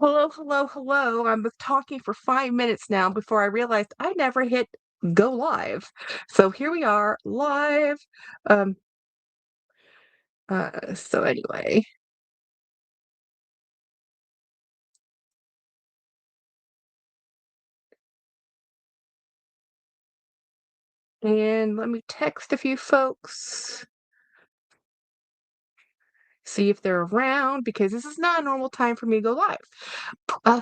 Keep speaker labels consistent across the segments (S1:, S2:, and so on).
S1: Hello, hello, hello. I was talking for 5 minutes now before I realized I never hit go live. So here we are live. Um, so anyway, and let me text a few folks, see if they're around because this is not a normal time for me to go live.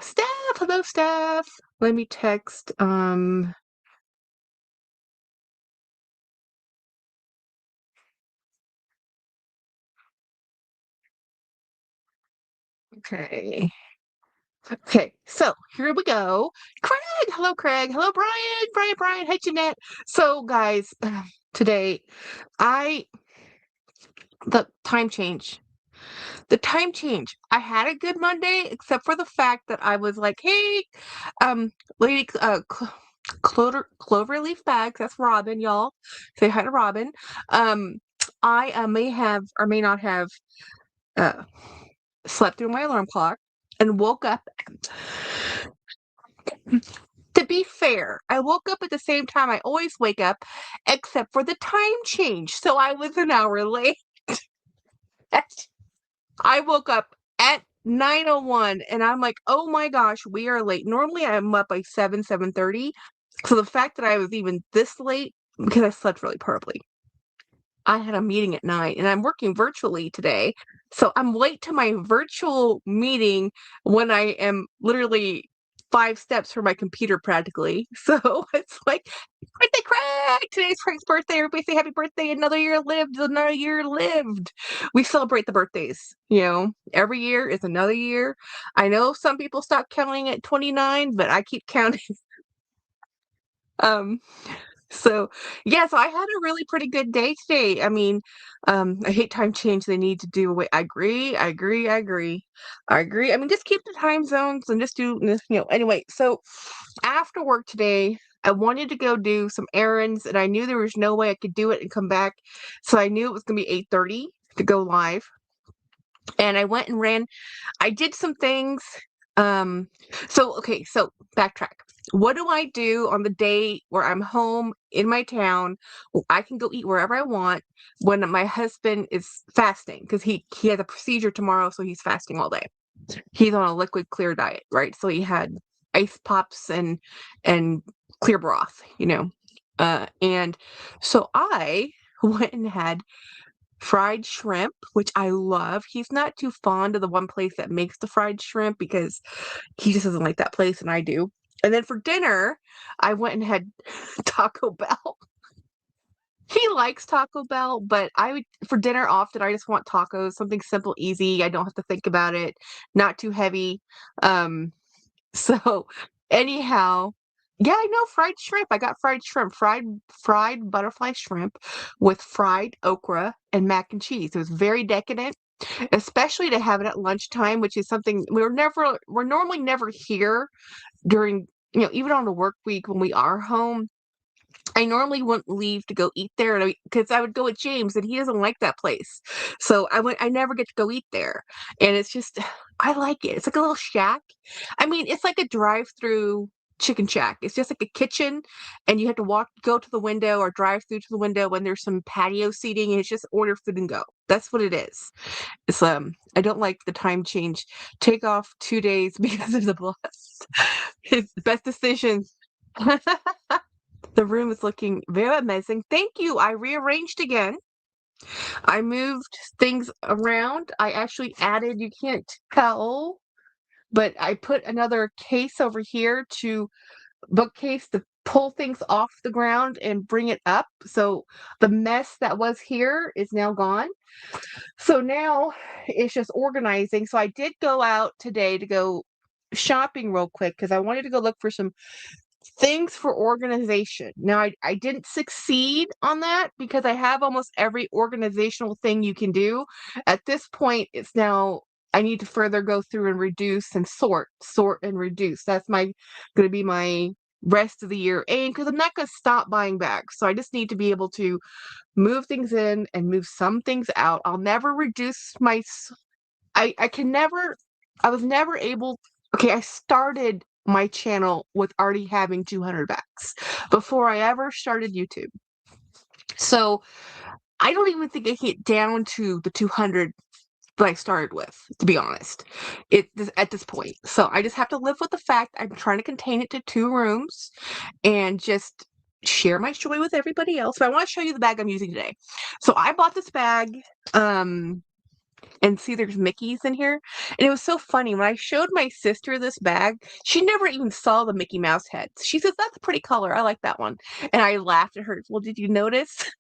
S1: Steph, hello, Steph. Let me text. Okay. Okay, so here we go. Craig, hello, Craig. Hello, Brian. Brian. Hey, Jeanette. So, guys, today, I the time change. The time change. I had a good Monday, except for the fact that I was like, hey, lady, Cloverleaf Bags. That's Robin, y'all. Say hi to Robin. Um, I may have or may not have uh slept through my alarm clock and woke up. To be fair, I woke up at the same time I always wake up, except for the time change. So I was an hour late. I woke up at 9:01 and I'm like, "Oh my gosh, we are late." Normally I'm up by 7:30. So the fact that I was even this late because I slept really poorly. I had a meeting at 9 and I'm working virtually today. So I'm late to my virtual meeting when I am literally 5 steps from my computer practically. So it's like, birthday Craig! Today's Craig's birthday. Everybody say happy birthday. Another year lived, another year lived. We celebrate the birthdays, every year is another year. I know some people stop counting at 29, but I keep counting. Um, so, yeah, so I had a really pretty good day today. I mean, I hate time change. They need to do away. I agree. I agree. I mean, just keep the time zones and just do this, Anyway, so after work today, I wanted to go do some errands, and I knew there was no way I could do it and come back. So I knew it was gonna be 8:30 to go live. And I went and ran. I did some things. Um, okay, so backtrack. What do I do on the day where I'm home in my town? I can go eat wherever I want when my husband is fasting because he has a procedure tomorrow, so he's fasting all day. He's on a liquid clear diet, right? So he had ice pops and clear broth, and so I went and had fried shrimp, which I love. He's not too fond of the one place that makes the fried shrimp because he just doesn't like that place, and I do. And then for dinner, I went and had Taco Bell. He likes Taco Bell, but I would for dinner often I just want tacos, something simple, easy. I don't have to think about it, not too heavy. Um, so anyhow, yeah, I know fried shrimp. I got fried shrimp, fried butterfly shrimp with fried okra and mac and cheese. It was very decadent, especially to have it at lunchtime, which is something we're normally never here during, even on the work week when we are home. I normally wouldn't leave to go eat there because I would go with James and he doesn't like that place. So I never get to go eat there. And it's just I like it. It's like a little shack. I mean, it's like a drive-through chicken shack. It's just like a kitchen and you have to go to the window or drive through to the window when there's some patio seating and it's just order food and go. That's what it is. It's I don't like the time change. Take off 2 days because of the bus. It's the best decision. The room is looking very amazing. Thank you. I rearranged again. I moved things around. I actually added, you can't tell, but I put another case over here to bookcase to pull things off the ground and bring it up. So the mess that was here is now gone. So now it's just organizing. So I did go out today to go shopping real quick because I wanted to go look for some things for organization. Now, I didn't succeed on that because I have almost every organizational thing you can do. At this point, it's now I need to further go through and reduce and sort and reduce. That's my going to be my rest of the year aim because I'm not going to stop buying bags. So I just need to be able to move things in and move some things out. I'll never reduce I can never I was never able Okay, I started my channel with already having 200 bags before I ever started YouTube. So I don't even think I hit down to the 200 that I started with, to be honest, at this point. So I just have to live with the fact I'm trying to contain it to 2 rooms and just share my joy with everybody else. But I want to show you the bag I'm using today. So I bought this bag, and see there's Mickeys in here. And it was so funny. When I showed my sister this bag, she never even saw the Mickey Mouse heads. She says, "That's a pretty color. I like that one." And I laughed at her. "Well, did you notice?"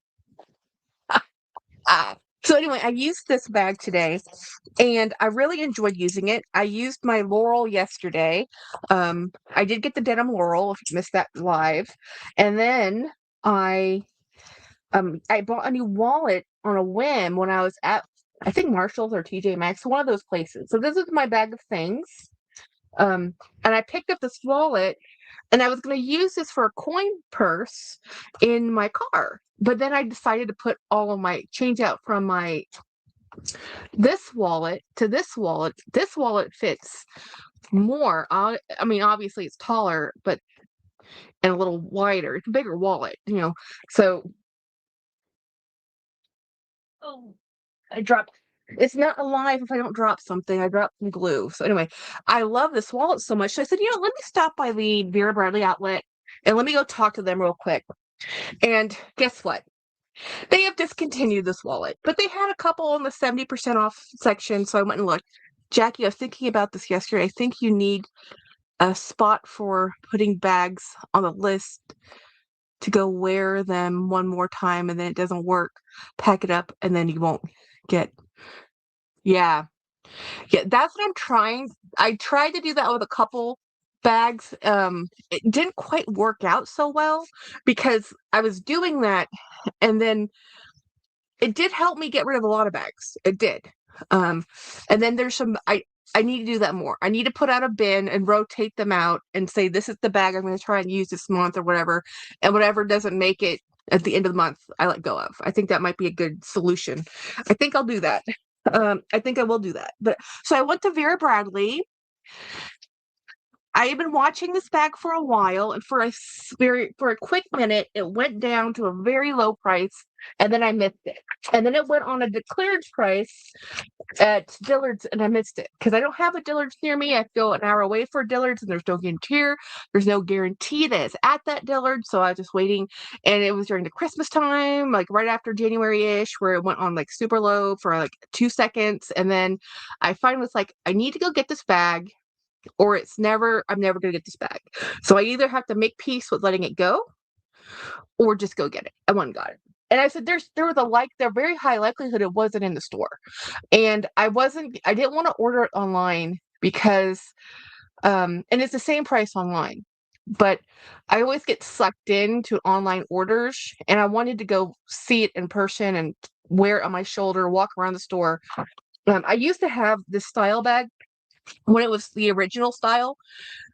S1: Ah. So anyway, I used this bag today and I really enjoyed using it. I used my Laurel yesterday. I did get the denim Laurel if you missed that live. And then I I bought a new wallet on a whim when I was at, I think, Marshall's or TJ Maxx, one of those places. So this is my bag of things. Um, and I picked up this wallet and I was going to use this for a coin purse in my car. But then I decided to put all of my change out from my this wallet to this wallet. This wallet fits more. I mean, obviously it's taller, but and a little wider. It's a bigger wallet, you know. So, oh, I dropped. It's not alive if I don't drop something. I dropped some glue. So anyway, I love this wallet so much. So I said, let me stop by the Vera Bradley outlet and let me go talk to them real quick. And guess what? They have discontinued this wallet, but they had a couple on the 70% off section. So I went and looked. Jackie, I was thinking about this yesterday. I think you need a spot for putting bags on the list to go wear them one more time and then it doesn't work. Pack it up and then you won't get. Yeah. Yeah, that's what I'm trying. I tried to do that with a couple bags. It didn't quite work out so well because I was doing that and then it did help me get rid of a lot of bags. It did. Um, and then there's some I need to do that more. I need to put out a bin and rotate them out and say this is the bag I'm going to try and use this month or whatever. And whatever doesn't make it at the end of the month, I let go of. I think that might be a good solution. I think I'll do that. I think I will do that. But so I went to Vera Bradley. I have been watching this bag for a while, and for a quick minute, it went down to a very low price, and then I missed it. And then it went on a declared price at Dillard's, and I missed it because I don't have a Dillard's near me. I go an hour away for Dillard's, and there's no guarantee. There's no guarantee that it's at that Dillard's, so I was just waiting. And it was during the Christmas time, like right after January-ish, where it went on like super low for like 2 seconds, and then I finally was like, I need to go get this bag or I'm never going to get this back. So I either have to make peace with letting it go or just go get it. I went and got it. And I said, there was a very high likelihood it wasn't in the store. And I didn't want to order it online because, and it's the same price online, but I always get sucked into online orders and I wanted to go see it in person and wear it on my shoulder, walk around the store. I used to have this style bag when it was the original style.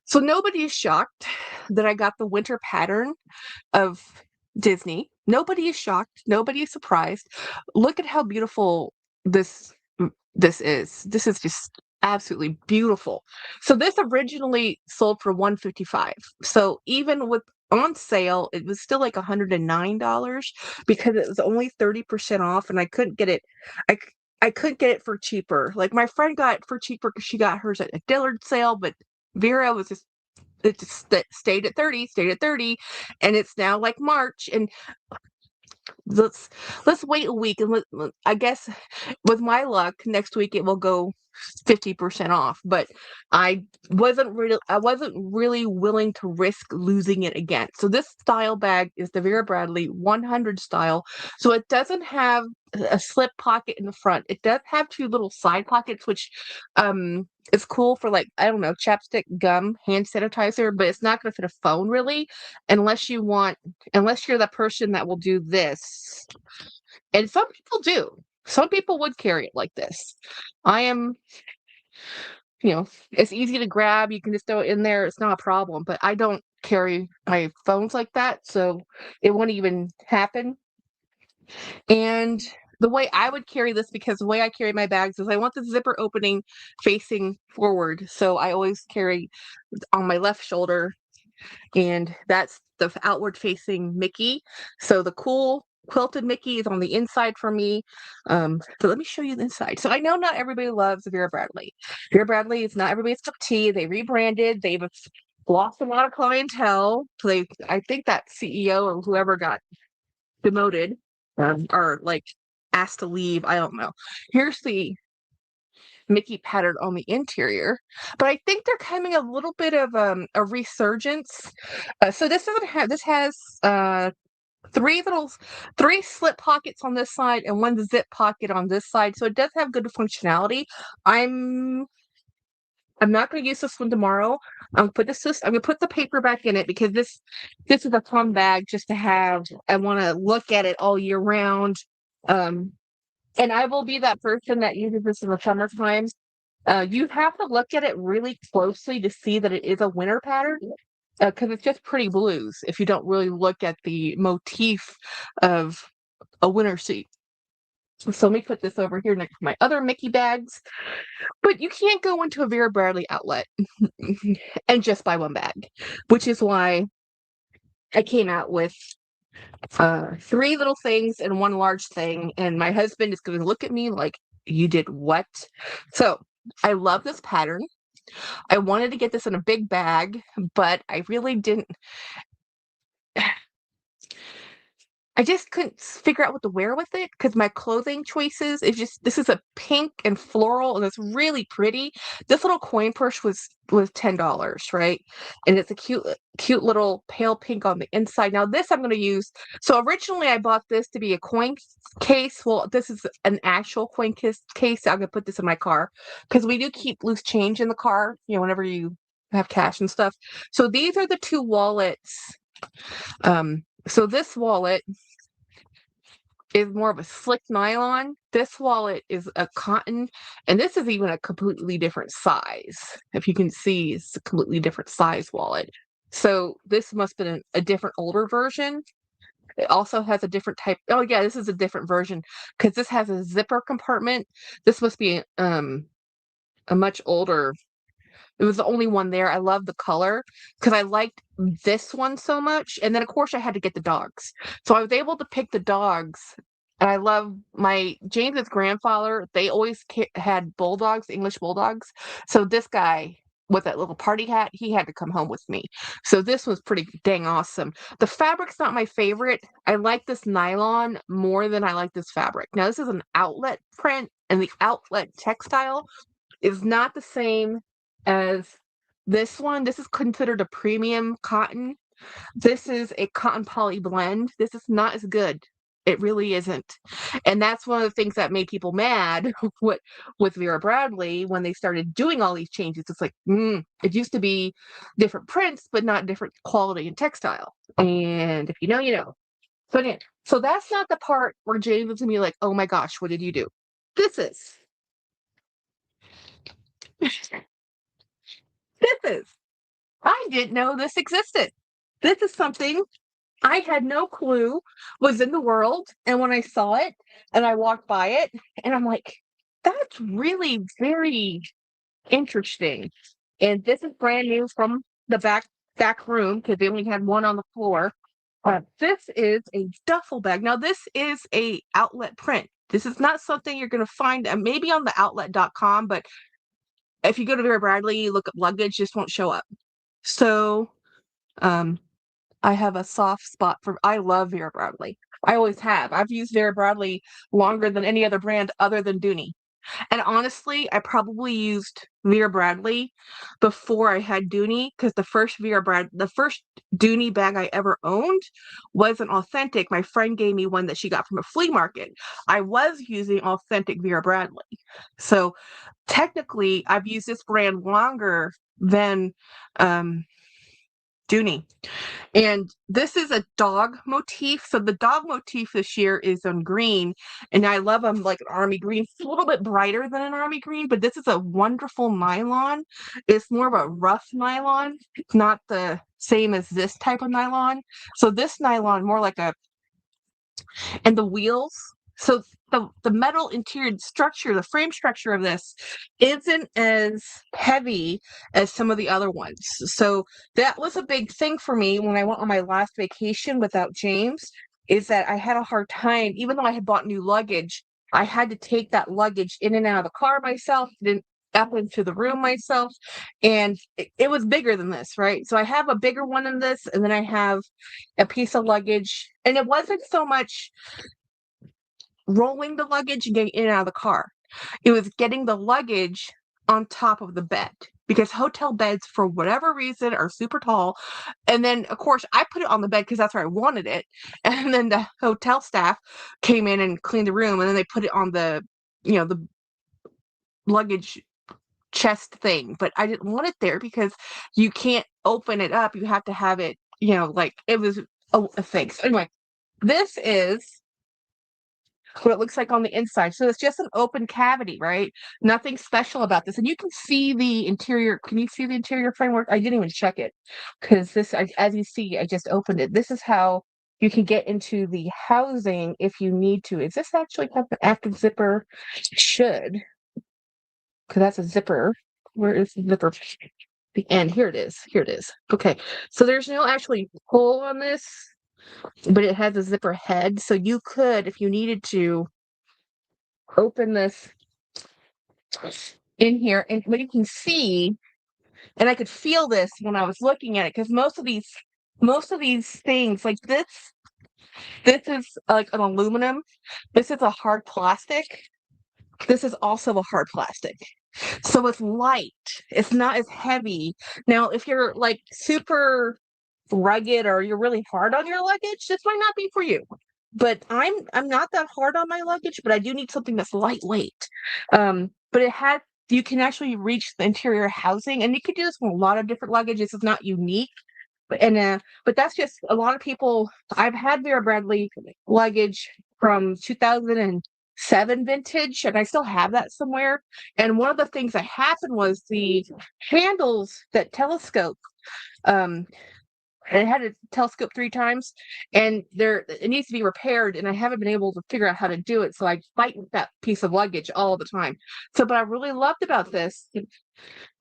S1: So nobody is shocked that I got the winter pattern of Disney. Nobody is shocked. Nobody is surprised. Look at how beautiful this is. This is just absolutely beautiful. So this originally sold for $155. So even with on sale, it was still like $109 because it was only 30% off, and I couldn't get it. I I couldn't get it for cheaper. Like my friend got it for cheaper because she got hers at a Dillard sale, but Vera was just it just stayed at 30, and it's now like March, and let's wait a week and I guess with my luck next week it will go 50% off, but I wasn't really willing to risk losing it again. So this style bag is the Vera Bradley 100 style. So it doesn't have a slip pocket in the front. It does have two little side pockets, which is cool for, like, I don't know, chapstick, gum, hand sanitizer, but it's not going to fit a phone really unless you're the person that will do this. And some people do. Some people would carry it like this. I am, it's easy to grab. You can just throw it in there. It's not a problem. But I don't carry my phones like that, so it won't even happen. And the way I would carry this, because the way I carry my bags is I want the zipper opening facing forward. So I always carry on my left shoulder, and that's the outward facing Mickey. So the cool quilted Mickey is on the inside for me. But let me show you the inside. So I know not everybody loves Vera Bradley. Vera Bradley is not everybody's cup of tea. They rebranded. They've lost a lot of clientele. I think that CEO or whoever got demoted, or like asked to leave. I don't know. Here's the Mickey pattern on the interior, but I think they're coming a little bit of a resurgence. So this has three three slip pockets on this side and one zip pocket on this side. So it does have good functionality. I'm not going to use this one tomorrow. I'm gonna put the paper back in it because this is a fun bag just to have. I want to look at it all year round. Um, and I will be that person that uses this in the summertime. You have to look at it really closely to see that it is a winter pattern, because it's just pretty blues if you don't really look at the motif of a winter suit. So let me put this over here next to my other Mickey bags. But you can't go into a Vera Bradley outlet and just buy one bag, which is why I came out with three little things and one large thing. And my husband is going to look at me like, you did what? So I love this pattern. I wanted to get this in a big bag, but I really didn't. I just couldn't figure out what to wear with it because my clothing choices is just, this is a pink and floral and it's really pretty. This little coin purse was $10, right? And it's a cute little pale pink on the inside. Now this I'm going to use. So originally I bought this to be a coin case. Well, this is an actual coin case. I'm going to put this in my car because we do keep loose change in the car, whenever you have cash and stuff. So these are the two wallets. So this wallet is more of a slick nylon. This wallet is a cotton, and this is even a completely different size. If you can see, it's a completely different size wallet. So this must have been a different older version. It also has a different type. Oh yeah, this is a different version because this has a zipper compartment. This must be a much older. It was the only one there. I love the color because I liked this one so much. And then, of course, I had to get the dogs. So I was able to pick the dogs. And I love my James's grandfather. They always had bulldogs, English bulldogs. So this guy with that little party hat, he had to come home with me. So this was pretty dang awesome. The fabric's not my favorite. I like this nylon more than I like this fabric. Now, this is an outlet print, and the outlet textile is not the same as this one. This is considered a premium cotton. This is a cotton poly blend. This is not as good. It really isn't. And that's one of the things that made people mad with Vera Bradley when they started doing all these changes. It's like, it used to be different prints, but not different quality and textile. And if you know, you know. So, yeah. So that's not the part where James was going to be like, oh my gosh, what did you do? This is. This is. I didn't know this existed. This is something I had no clue was in the world. And when I saw it and I walked by it, and I'm like, that's really very interesting. And this is brand new from the back room because they only had one on the floor. This is a duffel bag. Now, this is a outlet print. This is not something you're going to find maybe on the outlet.com, but if you go to Vera Bradley, look up luggage, just won't show up. So, I have a soft spot I love Vera Bradley. I always have. I've used Vera Bradley longer than any other brand other than Dooney. And honestly, I probably used Vera Bradley before I had Dooney because the first Dooney bag I ever owned wasn't authentic. My friend gave me one that she got from a flea market. I was using authentic Vera Bradley. So technically, I've used this brand longer than Dooney. And this is a dog motif. So the dog motif this year is on green, and I love them like an army green. It's a little bit brighter than an army green, but this is a wonderful nylon. It's more of a rough nylon. It's not the same as this type of nylon. So this nylon more like and the wheels So the metal interior structure, the frame structure of this isn't as heavy as some of the other ones. So that was a big thing for me when I went on my last vacation without James, is that I had a hard time, even though I had bought new luggage, I had to take that luggage in and out of the car myself, then up into the room myself. And it was bigger than this, right? So I have a bigger one than this, and then I have a piece of luggage. And it wasn't so much rolling the luggage and getting in and out of the car. It was getting the luggage on top of the bed because hotel beds, for whatever reason, are super tall. And then, of course, I put it on the bed because that's where I wanted it. And then the hotel staff came in and cleaned the room, and then they put it on the luggage chest thing. But I didn't want it there because you can't open it up. You have to have it, like it was a thing. So anyway, this is what it looks like on the inside. So it's just an open cavity, right? Nothing special about this. And you can see the interior. Can you see the interior framework? I didn't even check it because as you see, I just opened it. This is how you can get into the housing if you need to. Is this actually have an active zipper? It should, because that's a zipper. Where is the zipper? The end. Here it is. Here it is. Okay. So there's no actually hole on this, but it has a zipper head. So you could, if you needed to, open this in here, and what you can see, and I could feel this when I was looking at it, because most of these things, like this is like an aluminum, this is a hard plastic, this is also a hard plastic. So it's light, it's not as heavy. Now, if you're like super rugged or you're really hard on your luggage, this might not be for you. But I'm not that hard on my luggage, but I do need something that's lightweight. But you can actually reach the interior housing, and you can do this with a lot of different luggage. This is not unique, but that's just a lot of people. I've had Vera Bradley luggage from 2007 vintage, and I still have that somewhere. And one of the things that happened was the handles that telescope. Um, and it had to telescope 3 times, and it needs to be repaired, and I haven't been able to figure out how to do it, so I fight with that piece of luggage all the time. So, but I really loved about this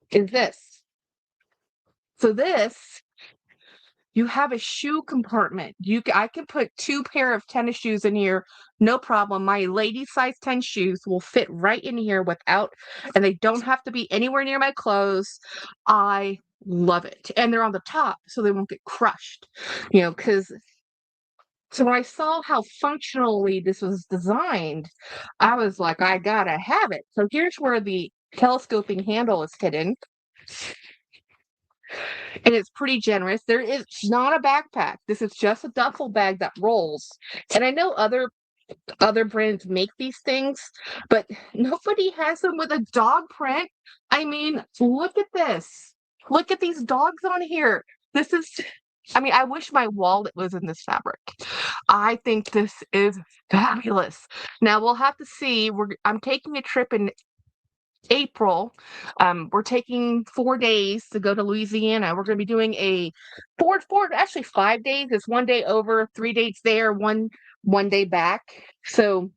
S1: is this. So this, you have a shoe compartment. I can put 2 pair of tennis shoes in here, no problem. My lady size 10 shoes will fit right in here and they don't have to be anywhere near my clothes. I love it. And they're on the top, so they won't get crushed, because so when I saw how functionally this was designed, I was like, I gotta have it. So here's where the telescoping handle is hidden. And it's pretty generous. There is not a backpack. This is just a duffel bag that rolls. And I know other brands make these things, but nobody has them with a dog print. I mean, look at this. Look at these dogs on here. I wish my wallet was in this fabric. I think this is fabulous. Now we'll have to see. I'm taking a trip in April. We're taking 4 days to go to Louisiana. We're going to be doing actually 5 days. It's 1 day over, 3 days there, one day back. So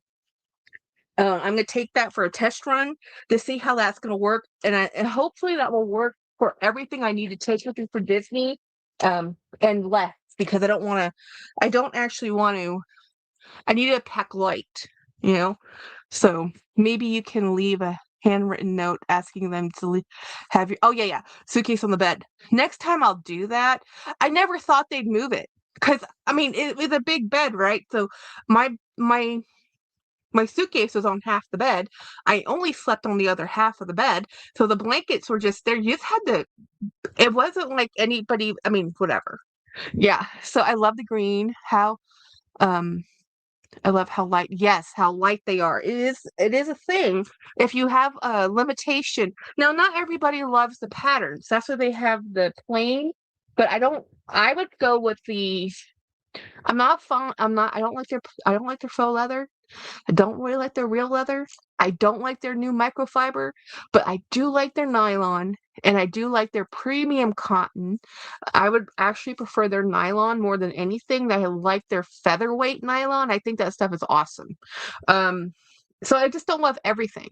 S1: I'm going to take that for a test run to see how that's going to work, and hopefully that will work for everything I need to take with me for Disney, and less, because I don't actually want to. I need to pack light, you know. So maybe you can leave a handwritten note asking them to have your. Oh yeah, suitcase on the bed. Next time I'll do that. I never thought they'd move it because it was a big bed, right? So my suitcase was on half the bed. I only slept on the other half of the bed, so the blankets were just there. You just had to. It wasn't like anybody. Whatever. Yeah. So I love the green. Um I love how light. Yes, how light they are. It is a thing. If you have a limitation. Now, not everybody loves the patterns. That's why they have the plain, but I would go with the. I'm not fond. I don't like their faux leather. I don't really like their real leather. I don't like their new microfiber, but I do like their nylon and I do like their premium cotton. I would actually prefer their nylon more than anything. I like their featherweight nylon. I think that stuff is awesome. Um, so I just don't love everything.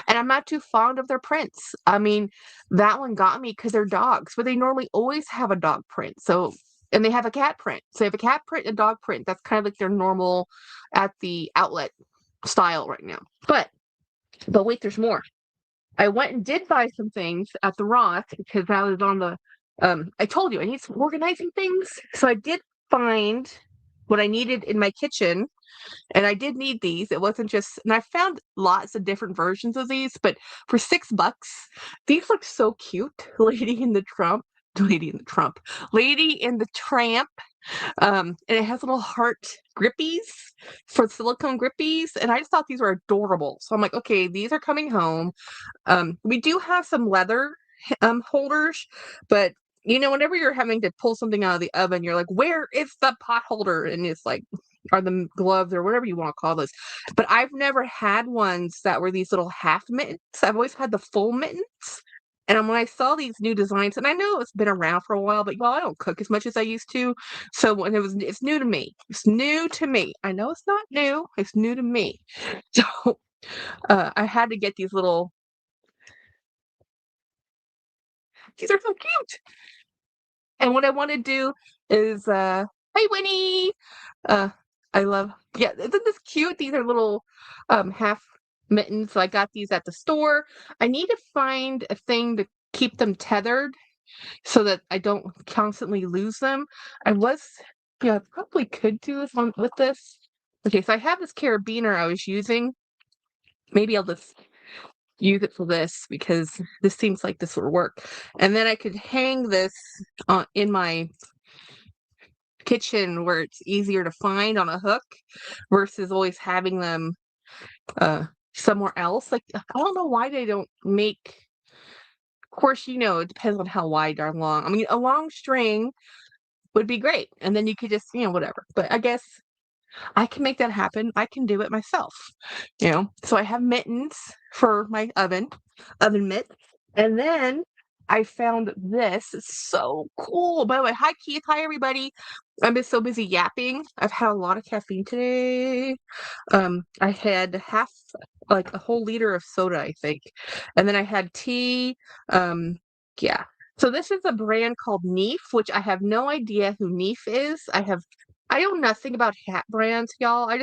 S1: And I'm not too fond of their prints. I mean, that one got me because they're dogs, but they normally always have a dog print. So, and they have a cat print. So they have a cat print and a dog print. That's kind of like their normal at the outlet style right now. But wait, there's more. I went and did buy some things at the Ross because I was on the I told you I need some organizing things. So I did find what I needed in my kitchen, and I did need these. It wasn't just, and I found lots of different versions of these, but for $6, these look so cute. Lady in the Trump, Lady in the Tramp. And it has little heart grippies for silicone grippies, and I just thought these were adorable. So I'm like, okay, these are coming home. We do have some leather holders, but whenever you're having to pull something out of the oven, you're like, where is the pot holder? And it's like, are the gloves or whatever you want to call this. But I've never had ones that were these little half mittens. I've always had the full mittens. And when I saw these new designs, and I know it's been around for a while, but I don't cook as much as I used to. So it's new to me. It's new to me. I know it's not new. It's new to me. So I had to get these little. These are so cute. And what I want to do is, hey Winnie, uh, I love, yeah, isn't this cute? These are little half mittens. So I got these at the store. I need to find a thing to keep them tethered so that I don't constantly lose them. I probably could do this one with this. Okay, so I have this carabiner I was using. Maybe I'll just use it for this because this seems like this would work. And then I could hang this in my kitchen where it's easier to find on a hook versus always having them somewhere else. Like, I don't know why they don't make, of course, it depends on how wide or long. I mean, a long string would be great. And then you could just, whatever. But I guess I can make that happen. I can do it myself. So I have mittens for my oven mitt. And then I found this. It's so cool. By the way, hi Keith. Hi everybody. I've been so busy yapping. I've had a lot of caffeine today. I had like a whole liter of soda, I think. And then I had tea. Yeah. So this is a brand called Neef, which I have no idea who Neef is. I know nothing about hat brands, y'all.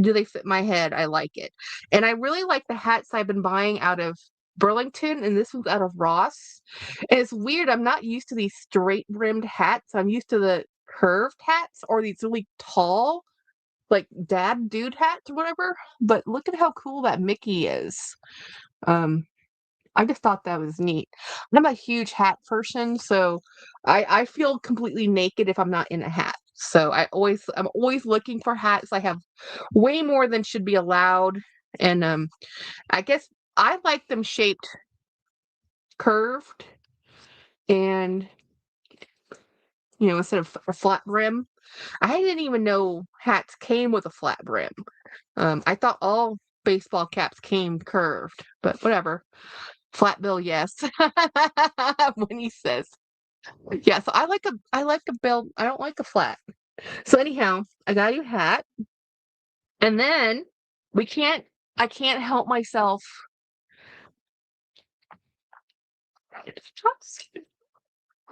S1: Do they fit my head? I like it. And I really like the hats I've been buying out of Burlington, and this one's out of Ross. And it's weird. I'm not used to these straight brimmed hats. I'm used to the curved hats or these really tall, like dad dude hats or whatever. But look at how cool that Mickey is. Um, I just thought that was neat. I'm a huge hat person, so I feel completely naked if I'm not in a hat. So I'm always looking for hats. I have way more than should be allowed, and I guess I like them shaped curved, and instead of a flat brim. I didn't even know hats came with a flat brim. I thought all baseball caps came curved, but whatever. Flat bill, yes. When he says, yeah. So I like a bill. I don't like a flat. So anyhow, I got a new hat, and then we can't. I can't help myself.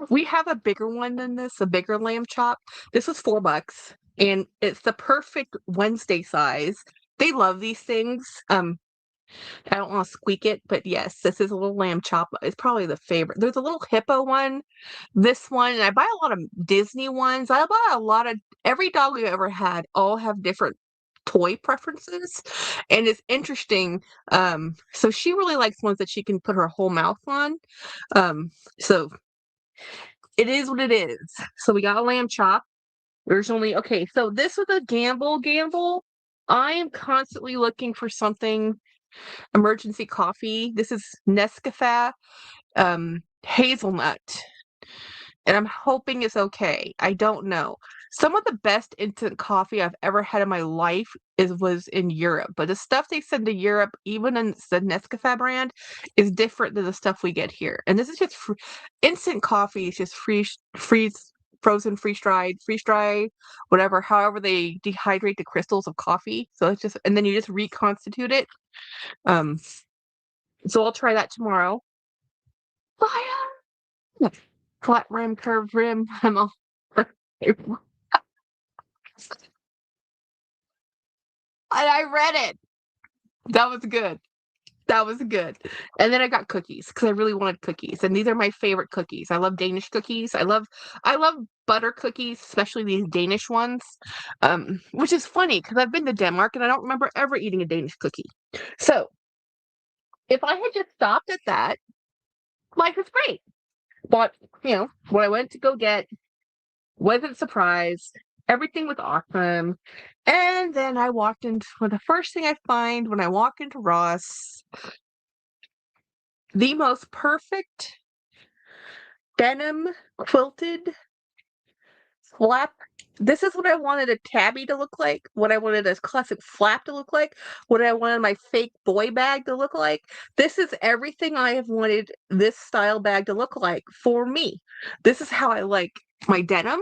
S1: We have a bigger one than this, a bigger lamb chop. This was $4, and it's the perfect Wednesday size. They love these things. I don't want to squeak it, but yes, this is a little lamb chop. It's probably the favorite. There's a little hippo one, this one, and I buy a lot of Disney ones. I buy a lot of every dog we've ever had. All have different toy preferences, and it's interesting. So she really likes ones that she can put her whole mouth on. So it is what it is. So we got a lamb chop. There's only okay. So this was a gamble. I am constantly looking for something emergency coffee. This is Nescafe hazelnut, and I'm hoping it's okay. I don't know. Some of the best instant coffee I've ever had in my life was in Europe, but the stuff they send to Europe, even in the Nescafe brand, is different than the stuff we get here. And this is just instant coffee is just frozen, freeze dry, whatever, however they dehydrate the crystals of coffee. So it's just, and then you just reconstitute it. Um, so I'll try that tomorrow. Fire! Flat rim, curved rim. I'm all. And I read it. That was good. That was good. And then I got cookies because I really wanted cookies. And these are my favorite cookies. I love Danish cookies. I love butter cookies, especially these Danish ones. Which is funny because I've been to Denmark and I don't remember ever eating a Danish cookie. So if I had just stopped at that, life is great. But, what I went to go get, wasn't surprised. Everything was awesome. And then I walked into the first thing I find when I walk into Ross, the most perfect denim quilted flap. This is what I wanted a tabby to look like, what I wanted a classic flap to look like, what I wanted my fake boy bag to look like. This is everything I have wanted this style bag to look like for me. This is how I like my denim.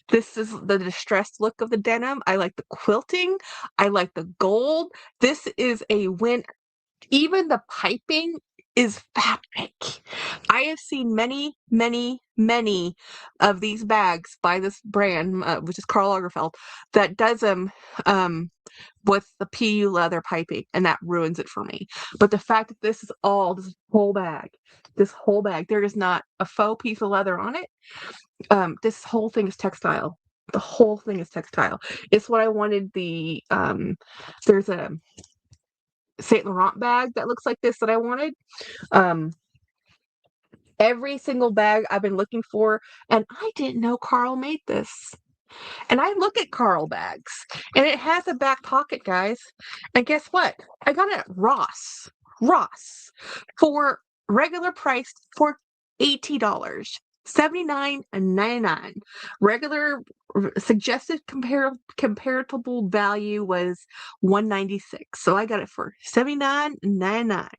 S1: This is the distressed look of the denim. I like the quilting. I like the gold. This is a win. Even the piping is fabric. I have seen many, many, many of these bags by this brand, which is Karl Lagerfeld, that does them with the PU leather piping, and that ruins it for me. But the fact that this whole bag, there is not a faux piece of leather on it. This whole thing is textile. The whole thing is textile. It's what I wanted. There's a Saint Laurent bag that looks like this that I wanted. Um, every single bag I've been looking for, and I didn't know Carl made this. And I look at Carl bags, and it has a back pocket, guys. And guess what? I got it at Ross. Ross for regular price for $80. 79.99. Regular suggested comparable value was 196. So I got it for 79.99.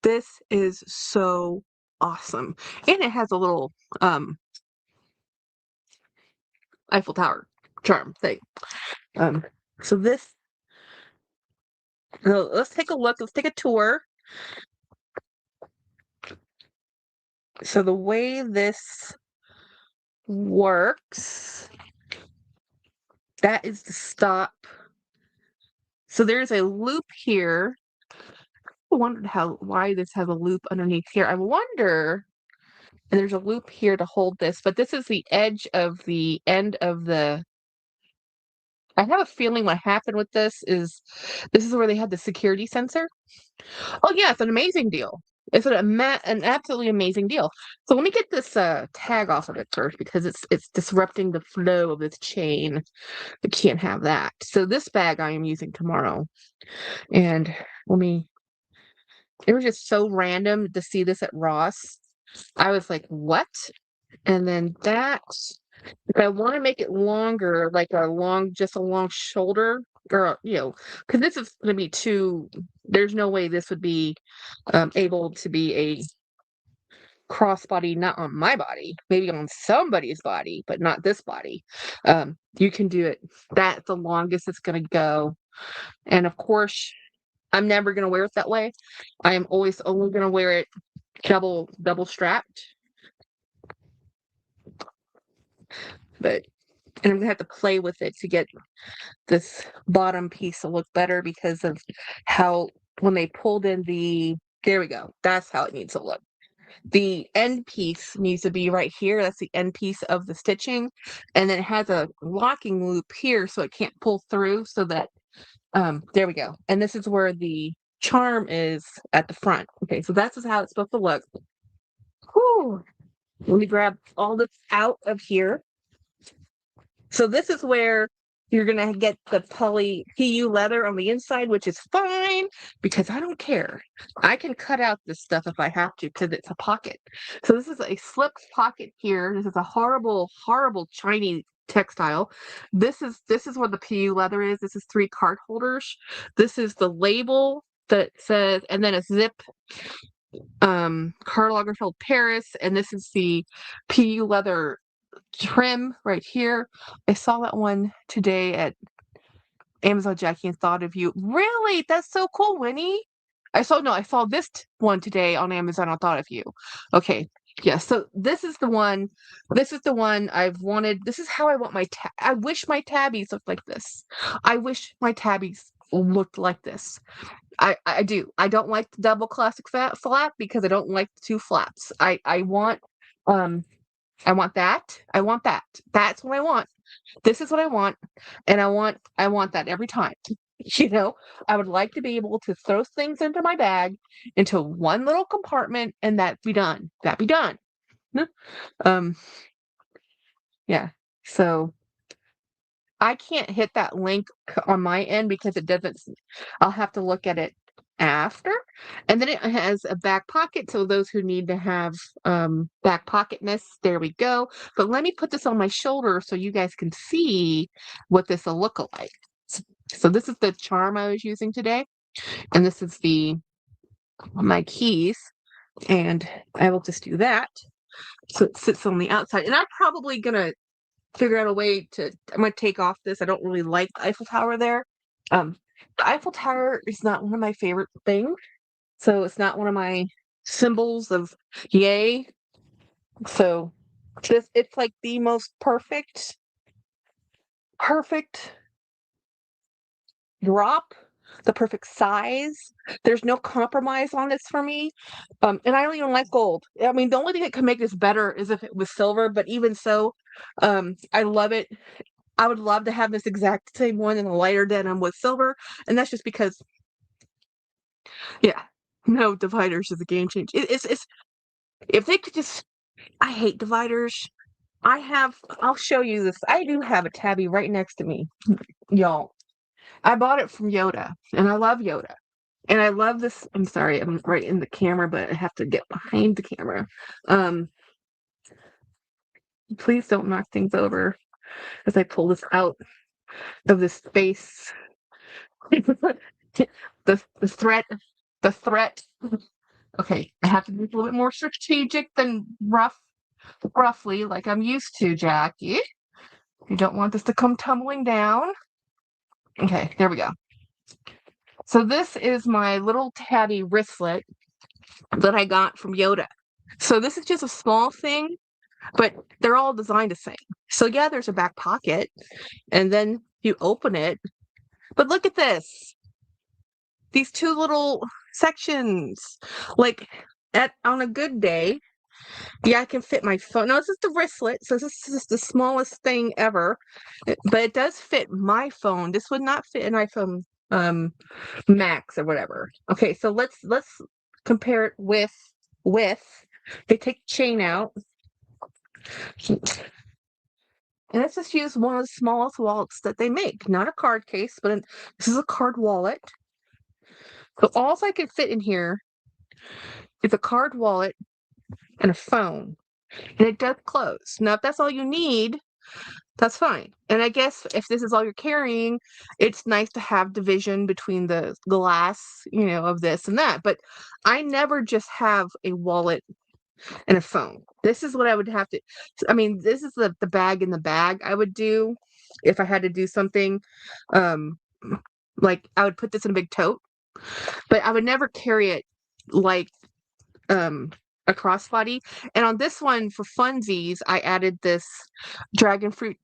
S1: This is so awesome. And it has a little Eiffel Tower charm thing. Um so this let's take a look. Let's take a tour. So the way this works, that is the stop. So there's a loop here. I wondered why this has a loop underneath here. I wonder, and there's a loop here to hold this, but this is the edge of the end of the. I have a feeling what happened with this is where they had the security sensor. Oh yeah, it's an amazing deal. It's an absolutely amazing deal. So let me get this tag off of it first because it's disrupting the flow of this chain. I can't have that. So this bag I am using tomorrow. And it was just so random to see this at Ross. I was like, what? And then if I want to make it longer, like just a long shoulder, or, because this is going to be there's no way this would be able to be a crossbody, not on my body, maybe on somebody's body, but not this body. You can do it. That's the longest it's going to go. And of course, I'm never going to wear it that way. I am always only going to wear it double strapped. And I'm going to have to play with it to get this bottom piece to look better because of how when they pulled in there we go. That's how it needs to look. The end piece needs to be right here. That's the end piece of the stitching. And then it has a locking loop here so it can't pull through so that, there we go. And this is where the charm is at the front. Okay, so that's how it's supposed to look. Whew. Let me grab all this out of here. So this is where you're going to get the PU leather on the inside, which is fine because I don't care. I can cut out this stuff if I have to because it's a pocket. So this is a slip pocket here. This is a horrible, horrible textile. This is where the PU leather is. This is 3 card holders. This is the label that says, and then a zip Karl Lagerfeld Paris, and this is the PU leather trim right here. I saw that one today at Amazon Jackie and thought of you. Really? That's so cool, Winnie. I saw this one today on Amazon. I thought of you. Okay. Yeah, so this is the one. This is the one I've wanted. This is how I want I wish my tabbies looked like this. I wish my tabbies looked like this. I do. I don't like the double classic flap because I don't like the 2 flaps. Um I want that. I want that. That's what I want. This is what I want, and I want that every time. You know, I would like to be able to throw things into my bag into one little compartment and that be done. That be done. Um yeah. So I can't hit that link on my end because it doesn't I'll have to look at it after. And then it has a back pocket, so those who need to have back pocketness, there we go. But let me put this on my shoulder so you guys can see what this will look like. So this is the charm I was using today, and this is my keys, and I will just do that. So it sits on the outside, and I'm probably gonna figure out a way to. I'm gonna take off this. I don't really like the Eiffel Tower there. The Eiffel Tower is not one of my favorite things, so it's not one of my symbols of yay. So it's like the most perfect drop, the perfect size. There's no compromise on this for me. And I don't even like gold. I mean, the only thing that could make this better is if it was silver, but even so, I love it. I would love to have this exact same one in a lighter denim with silver, and that's just because, yeah, no, dividers is a game changer. It's if they could just, I hate dividers. I'll show you this. I do have a tabby right next to me, y'all. I bought it from Yoda, and I love Yoda. And I love this. I'm sorry, I'm right in the camera, but I have to get behind the camera. Um, please don't knock things over as I pull this out of this space. the threat, the threat. Okay, I have to be a little bit more strategic than roughly, like I'm used to, Jackie. You don't want this to come tumbling down. Okay, there we go. So this is my little tabby wristlet that I got from Yoda. So this is just a small thing, but they're all designed the same. So yeah, there's a back pocket, and then you open it. But look at this. These 2 little sections. Like on a good day, yeah, I can fit my phone. No, this is the wristlet, so this is the smallest thing ever. But it does fit my phone. This would not fit an iPhone Max or whatever. Okay, so let's compare it with they take the chain out. And let's just use one of the smallest wallets that they make. Not a card case, but this is a card wallet. So all I can fit in here is a card wallet and a phone. And it does close. Now, if that's all you need, that's fine. And I guess if this is all you're carrying, it's nice to have division between the glass, of this and that. But I never just have a wallet and a phone. This is what I would have to. I mean, this is the bag in the bag I would do if I had to do something. Like I would put this in a big tote, but I would never carry it like a crossbody. And on this one for funsies, I added this dragon fruit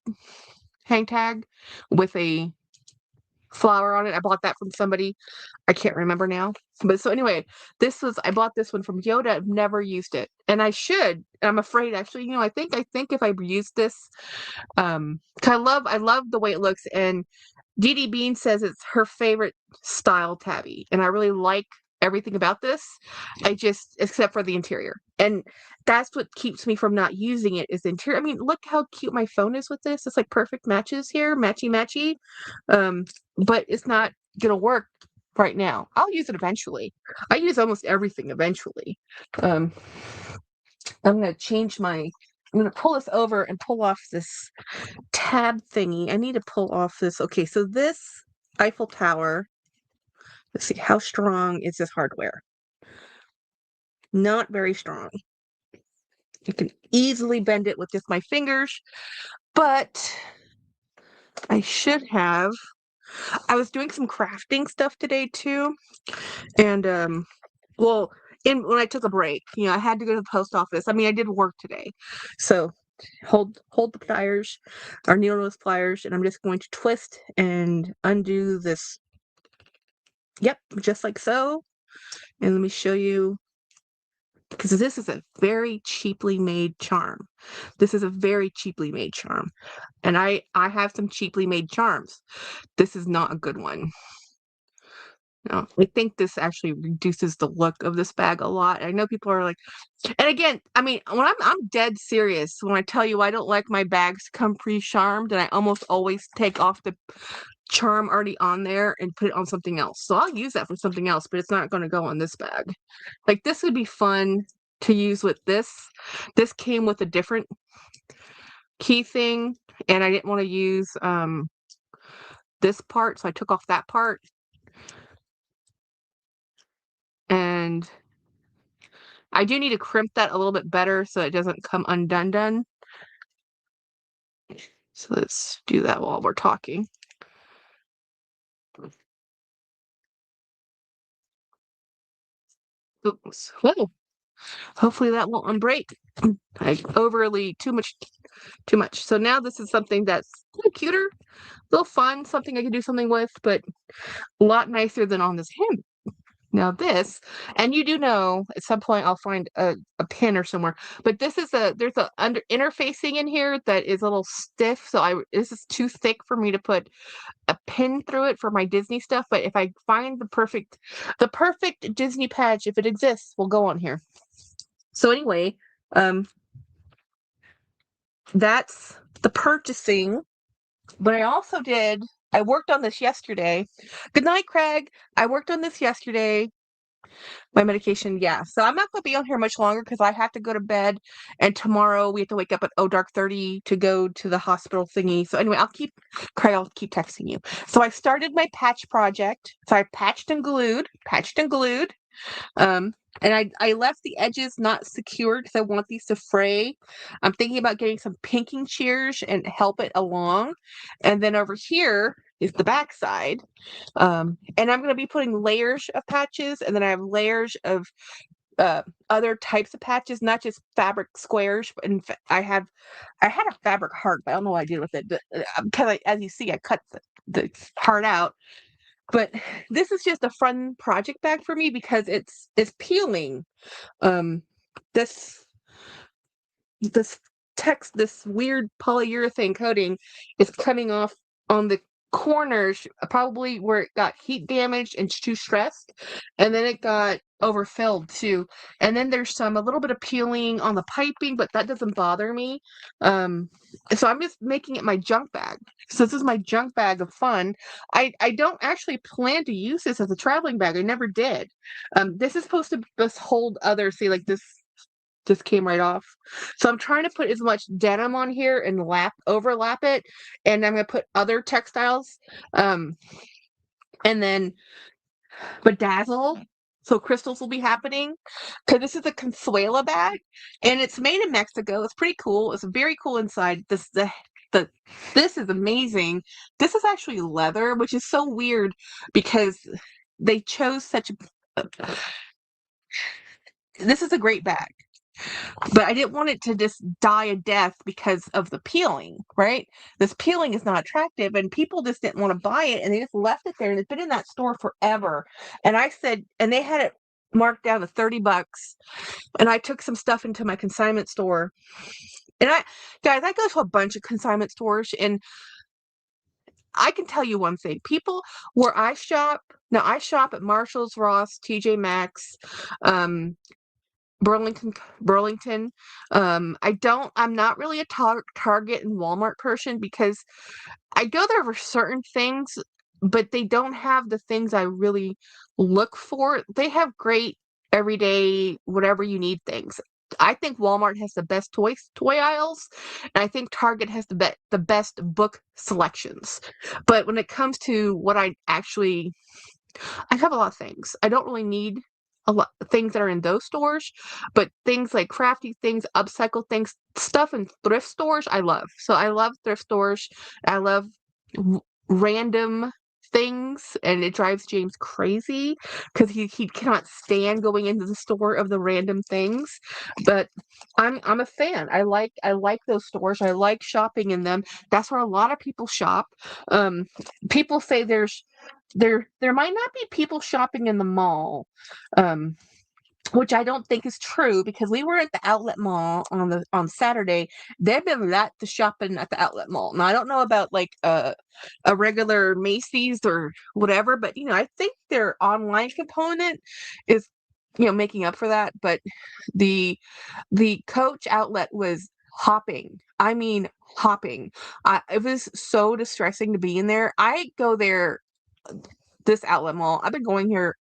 S1: hang tag with a flower on it. I bought that from somebody. I can't remember now. But so anyway, I bought this one from Yoda. I've never used it. And I should. And I'm afraid actually, I think if I used this, 'cause I love the way it looks. And Dee Dee Bean says it's her favorite style tabby. And I really like everything about this. Except for the interior. And that's what keeps me from not using it is the interior. I mean, look how cute my phone is with this. It's like perfect matches here, matchy matchy. But it's not gonna work right now. I'll use it eventually. I use almost everything eventually. I'm gonna change my I'm gonna pull this over and pull off this tab thingy. I need to pull off this. Okay, so this Eiffel Tower, let's see, how strong is this hardware? Not very strong. I can easily bend it with just my fingers, but I should have. I was doing some crafting stuff today too, and well, when I took a break, I had to go to the post office. I mean, I did work today, so hold the pliers, our needle nose pliers, and I'm just going to twist and undo this. Yep, just like so. And let me show you, because this is a very cheaply made charm. This is a very cheaply made charm, and I have some cheaply made charms. This is not a good one. No, I think this actually reduces the look of this bag a lot. I know people are like, and again, I mean, when I'm dead serious when I tell you I don't like my bags to come pre-charmed, and I almost always take off the charm already on there and put it on something else. So I'll use that for something else, but it's not going to go on this bag. Like, this would be fun to use with this. This came with a different key thing, and I didn't want to use this part, so I took off that part. And I do need to crimp that a little bit better so it doesn't come undone. So let's do that while we're talking. Oops. Whoa. Hopefully that won't unbreak. Overly too much. So now this is something that's a little cuter, a little fun, something I can do something with, but a lot nicer than on this hem. Now this, and you do know at some point I'll find a pin or somewhere, but there's a interfacing in here that is a little stiff, so this is too thick for me to put a pin through it for my Disney stuff. But if I find the perfect Disney patch, if it exists, will go on here. So anyway, that's the purchasing. But I worked on this yesterday. Good night, Craig. I worked on this yesterday. My medication, yeah. So I'm not going to be on here much longer because I have to go to bed. And tomorrow we have to wake up at dark 30 to go to the hospital thingy. So anyway, Craig, I'll keep texting you. So I started my patch project. So I patched and glued. And I left the edges not secured because I want these to fray. I'm thinking about getting some pinking shears and help it along. And then over here is the back side. And I'm going to be putting layers of patches, and then I have layers of other types of patches, not just fabric squares. But I had a fabric heart, but I don't know what I did with it. Because as you see, I cut the heart out. But this is just a fun project bag for me because it's peeling. This this weird polyurethane coating is coming off on the corners, probably where it got heat damaged and too stressed, and then it got overfilled too. And then there's a little bit of peeling on the piping, but that doesn't bother me. So I'm just making it my junk bag. So this is my junk bag of fun. I don't actually plan to use this as a traveling bag. I never did. This is supposed to just hold other, see, like this just came right off. So I'm trying to put as much denim on here and overlap it. And I'm going to put other textiles. And then bedazzle. So crystals will be happening. Because this is a Consuela bag. And it's made in Mexico. It's pretty cool. It's very cool inside. This is amazing. This is actually leather, which is so weird because they chose this is a great bag. But I didn't want it to just die a death because of the peeling, right? This peeling is not attractive, and people just didn't want to buy it, and they just left it there, and it's been in that store forever. And I said, and they had it marked down to $30, and I took some stuff into my consignment store. And I go to a bunch of consignment stores, and I can tell you one thing. People where I shop, now I shop at Marshalls, Ross, TJ Maxx, Burlington. I'm not really a Target and Walmart person because I go there for certain things, but they don't have the things I really look for. They have great everyday, whatever you need things. I think Walmart has the best toy aisles, and I think Target has the best book selections. But when it comes to what I have a lot of things. I don't really need a lot of things that are in those stores, but things like crafty things, upcycle things, stuff in thrift stores, I love. So I love thrift stores. I love random things, and it drives James crazy because he cannot stand going into the store of the random things. But I'm a fan. I like those stores. I like shopping in them. That's where a lot of people shop. People say there might not be people shopping in the mall, um, which I don't think is true because we were at the outlet mall on Saturday. They've been that to shopping at the outlet mall. Now I don't know about like a regular Macy's or whatever, but I think their online component is making up for that. But the the Coach outlet was hopping. I mean hopping. It was so distressing to be in there. I go there this outlet mall. I've been going here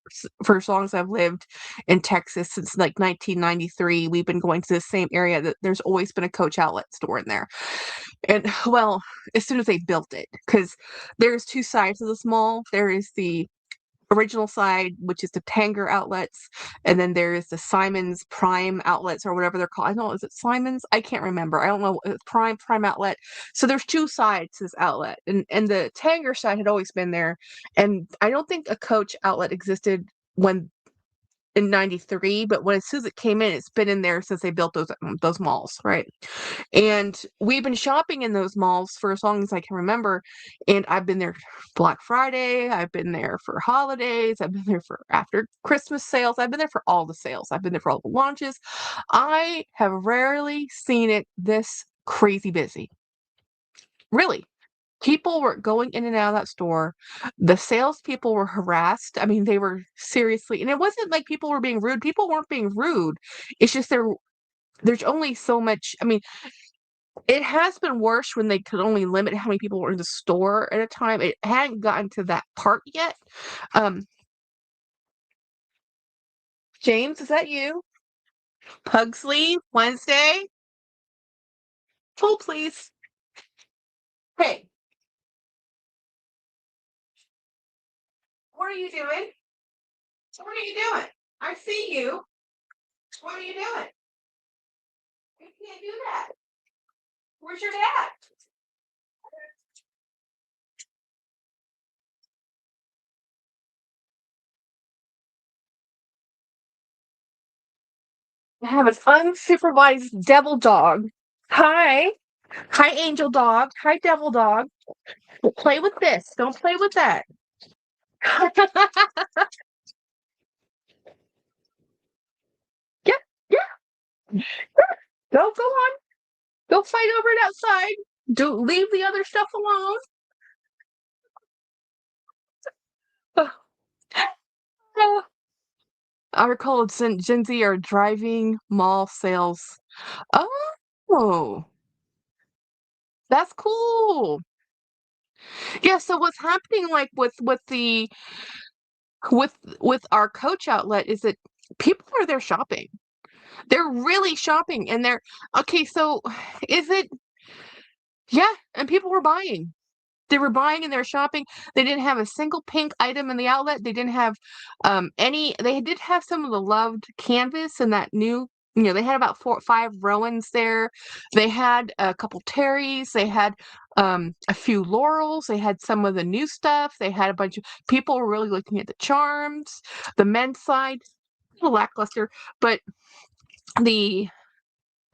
S1: for as long as I've lived in Texas since like 1993. We've been going to the same area that there's always been a Coach outlet store in there. And well, as soon as they built it, because there's two sides of this mall. There is the original side, which is the Tanger outlets, and then there is the Simon's Prime outlets or whatever they're called. I don't know, is it Simon's? I can't remember. I don't know. Prime outlet. So there's two sides to this outlet, and the Tanger side had always been there, and I don't think a Coach outlet existed when in 93, but when as soon as it came in, it's been in there since they built those malls, right? And we've been shopping in those malls for as long as I can remember. And I've been there Black Friday. I've been there for holidays. I've been there for after Christmas sales. I've been there for all the sales. I've been there for all the launches. I have rarely seen it this crazy busy. Really. People were going in and out of that store. The salespeople were harassed. I mean, they were seriously, and it wasn't like people were being rude. People weren't being rude. It's just there's only so much. I mean, it has been worse when they could only limit how many people were in the store at a time. It hadn't gotten to that part yet. Um, James, is that you? Pugsley, Wednesday? Hold, please. Hey, what are you doing? What are you doing? I see you. What are you doing? You can't do that. Where's your dad? I have an unsupervised devil dog. Hi. Hi, angel dog. Hi, devil dog. Play with this. Don't play with that. Yeah, yeah. Go on. Go fight over it outside. Don't leave the other stuff alone. I recall Gen Z are driving mall sales. Oh, that's cool. Yeah, so what's happening like with our Coach outlet is that people are there shopping. They're really shopping and they're okay, so is it yeah, and people were buying. They were buying and they were shopping. They didn't have a single pink item in the outlet. They didn't have any. They did have some of the loved canvas and that new. They had about 5 Rowans there. They had a couple Terrys. They had a few Laurels. They had some of the new stuff. They had a bunch of people were really looking at the charms. The men's side, a little lackluster, but the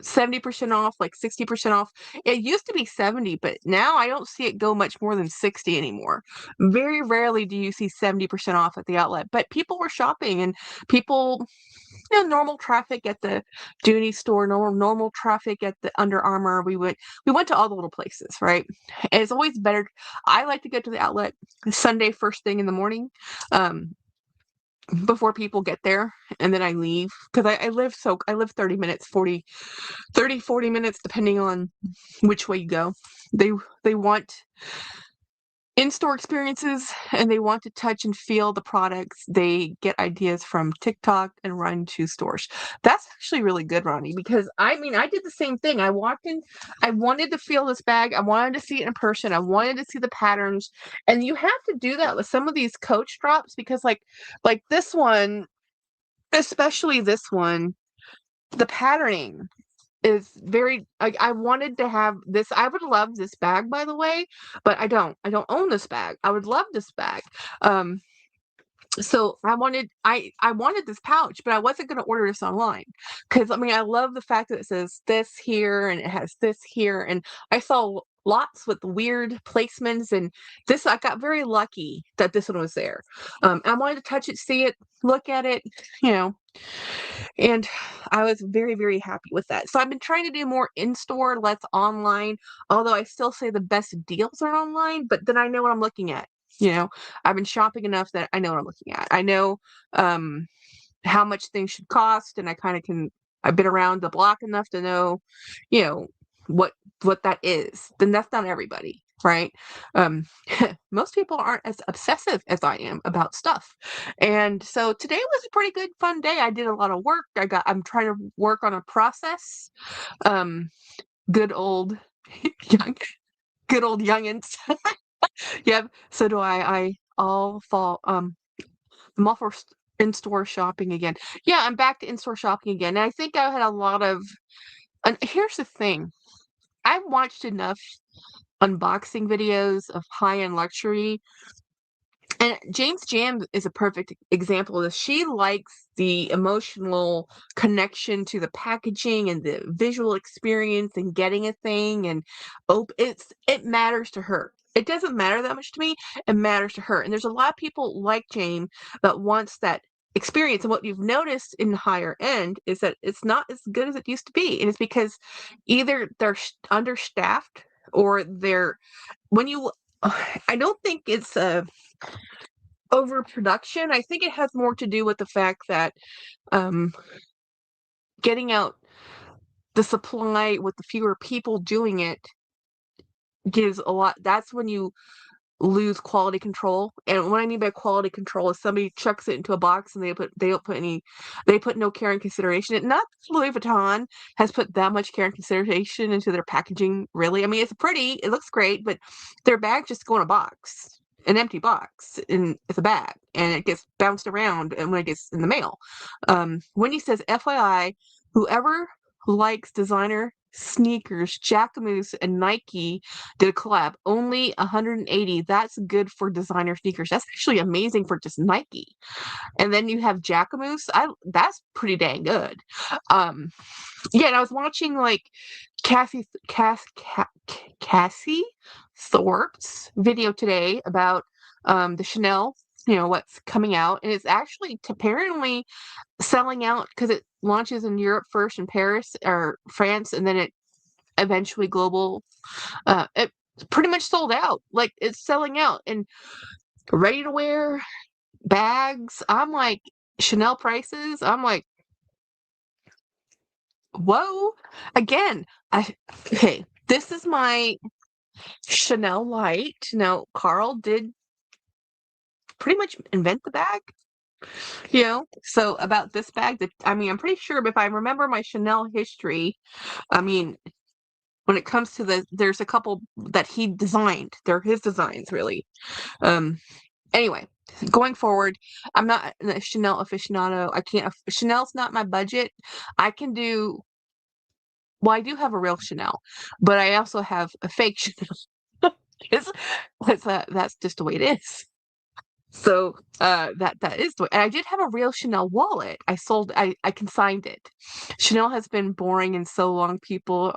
S1: 70% off, like 60% off. It used to be 70, but now I don't see it go much more than 60 anymore. Very rarely do you see 70% off at the outlet, but people were shopping and people, normal traffic at the Dooney store, normal traffic at the Under Armour. We went to all the little places, right? And it's always better. I like to go to the outlet Sunday first thing in the morning. Before people get there and then I leave because I live 30 minutes 40 minutes depending on which way you go. They want in-store experiences and they want to touch and feel the products, they get ideas from TikTok and run to stores. That's actually really good, Ronnie, because I mean, I did the same thing. I walked in, I wanted to feel this bag, I wanted to see it in person, I wanted to see the patterns, and you have to do that with some of these Coach drops because, like this one, especially this one, the patterning is very I wanted to have this. I would love this bag, by the way, but I don't own this bag. I would love this bag. Um so I wanted this pouch, but I wasn't going to order this online because I mean I love the fact that it says this here and it has this here, and I saw lots with weird placements, and this I got very lucky that this one was there. I wanted to touch it, see it, look at it, you know, and I was very, very happy with that. So I've been trying to do more in-store, less online, although I still say the best deals are online, but then I know what I'm looking at. You know, I've been shopping enough that I know what I'm looking at. I know um, how much things should cost, and I've been around the block enough to know, you know, what what that is. Then that's not everybody, right? Um, most people aren't as obsessive as I am about stuff. And so today was a pretty good fun day. I did a lot of work. I'm trying to work on a process. Um, good old young good old youngins. Yep. So do I. I all fall I'm all for in-store shopping again. Yeah, I'm back to in-store shopping again. And I think I had a lot of and here's the thing. I've watched enough unboxing videos of high-end luxury. And James Jam is a perfect example of this. She likes the emotional connection to the packaging and the visual experience and getting a thing, and it matters to her. It doesn't matter that much to me. It matters to her. And there's a lot of people like Jane that wants that experience. And what you've noticed in higher end is that it's not as good as it used to be. And it's because either they're understaffed or they're when you I don't think it's a overproduction. I think it has more to do with the fact that um, getting out the supply with the fewer people doing it gives a lot. That's when you lose quality control. And what I mean by quality control is somebody chucks it into a box and they put no care and consideration. Not that Louis Vuitton has put that much care and consideration into their packaging, really. I mean, it's pretty, it looks great, but their bags just go in a box, an empty box, and it's a bag, and it gets bounced around and when it gets in the mail. Wendy says, FYI, whoever likes designer sneakers, Jacquemus and Nike did a collab. Only 180. That's good for designer sneakers. That's actually amazing for just Nike. And then you have Jacquemus. That's pretty dang good. Um, yeah, and I was watching like Cassie Thorpe's video today about the Chanel, you know, what's coming out, and it's actually apparently selling out because it launches in Europe first in Paris or France, and then it eventually global. It pretty much sold out. Like it's selling out and ready to wear bags. I'm like Chanel prices. I'm like, whoa. Again, okay, this is my Chanel light. Now, Carl did pretty much invent the bag, you know. So about this bag, that I mean, I'm pretty sure if I remember my Chanel history, I mean, when it comes to there's a couple that he designed. They're his designs, really. Um, Anyway, going forward, I'm not a Chanel aficionado. I can't. Chanel's not my budget. I can do. Well, I do have a real Chanel, but I also have a fake Chanel. it's, that's just the way it is. So that is the way. And I did have a real Chanel wallet. I consigned it. Chanel has been boring and so long. People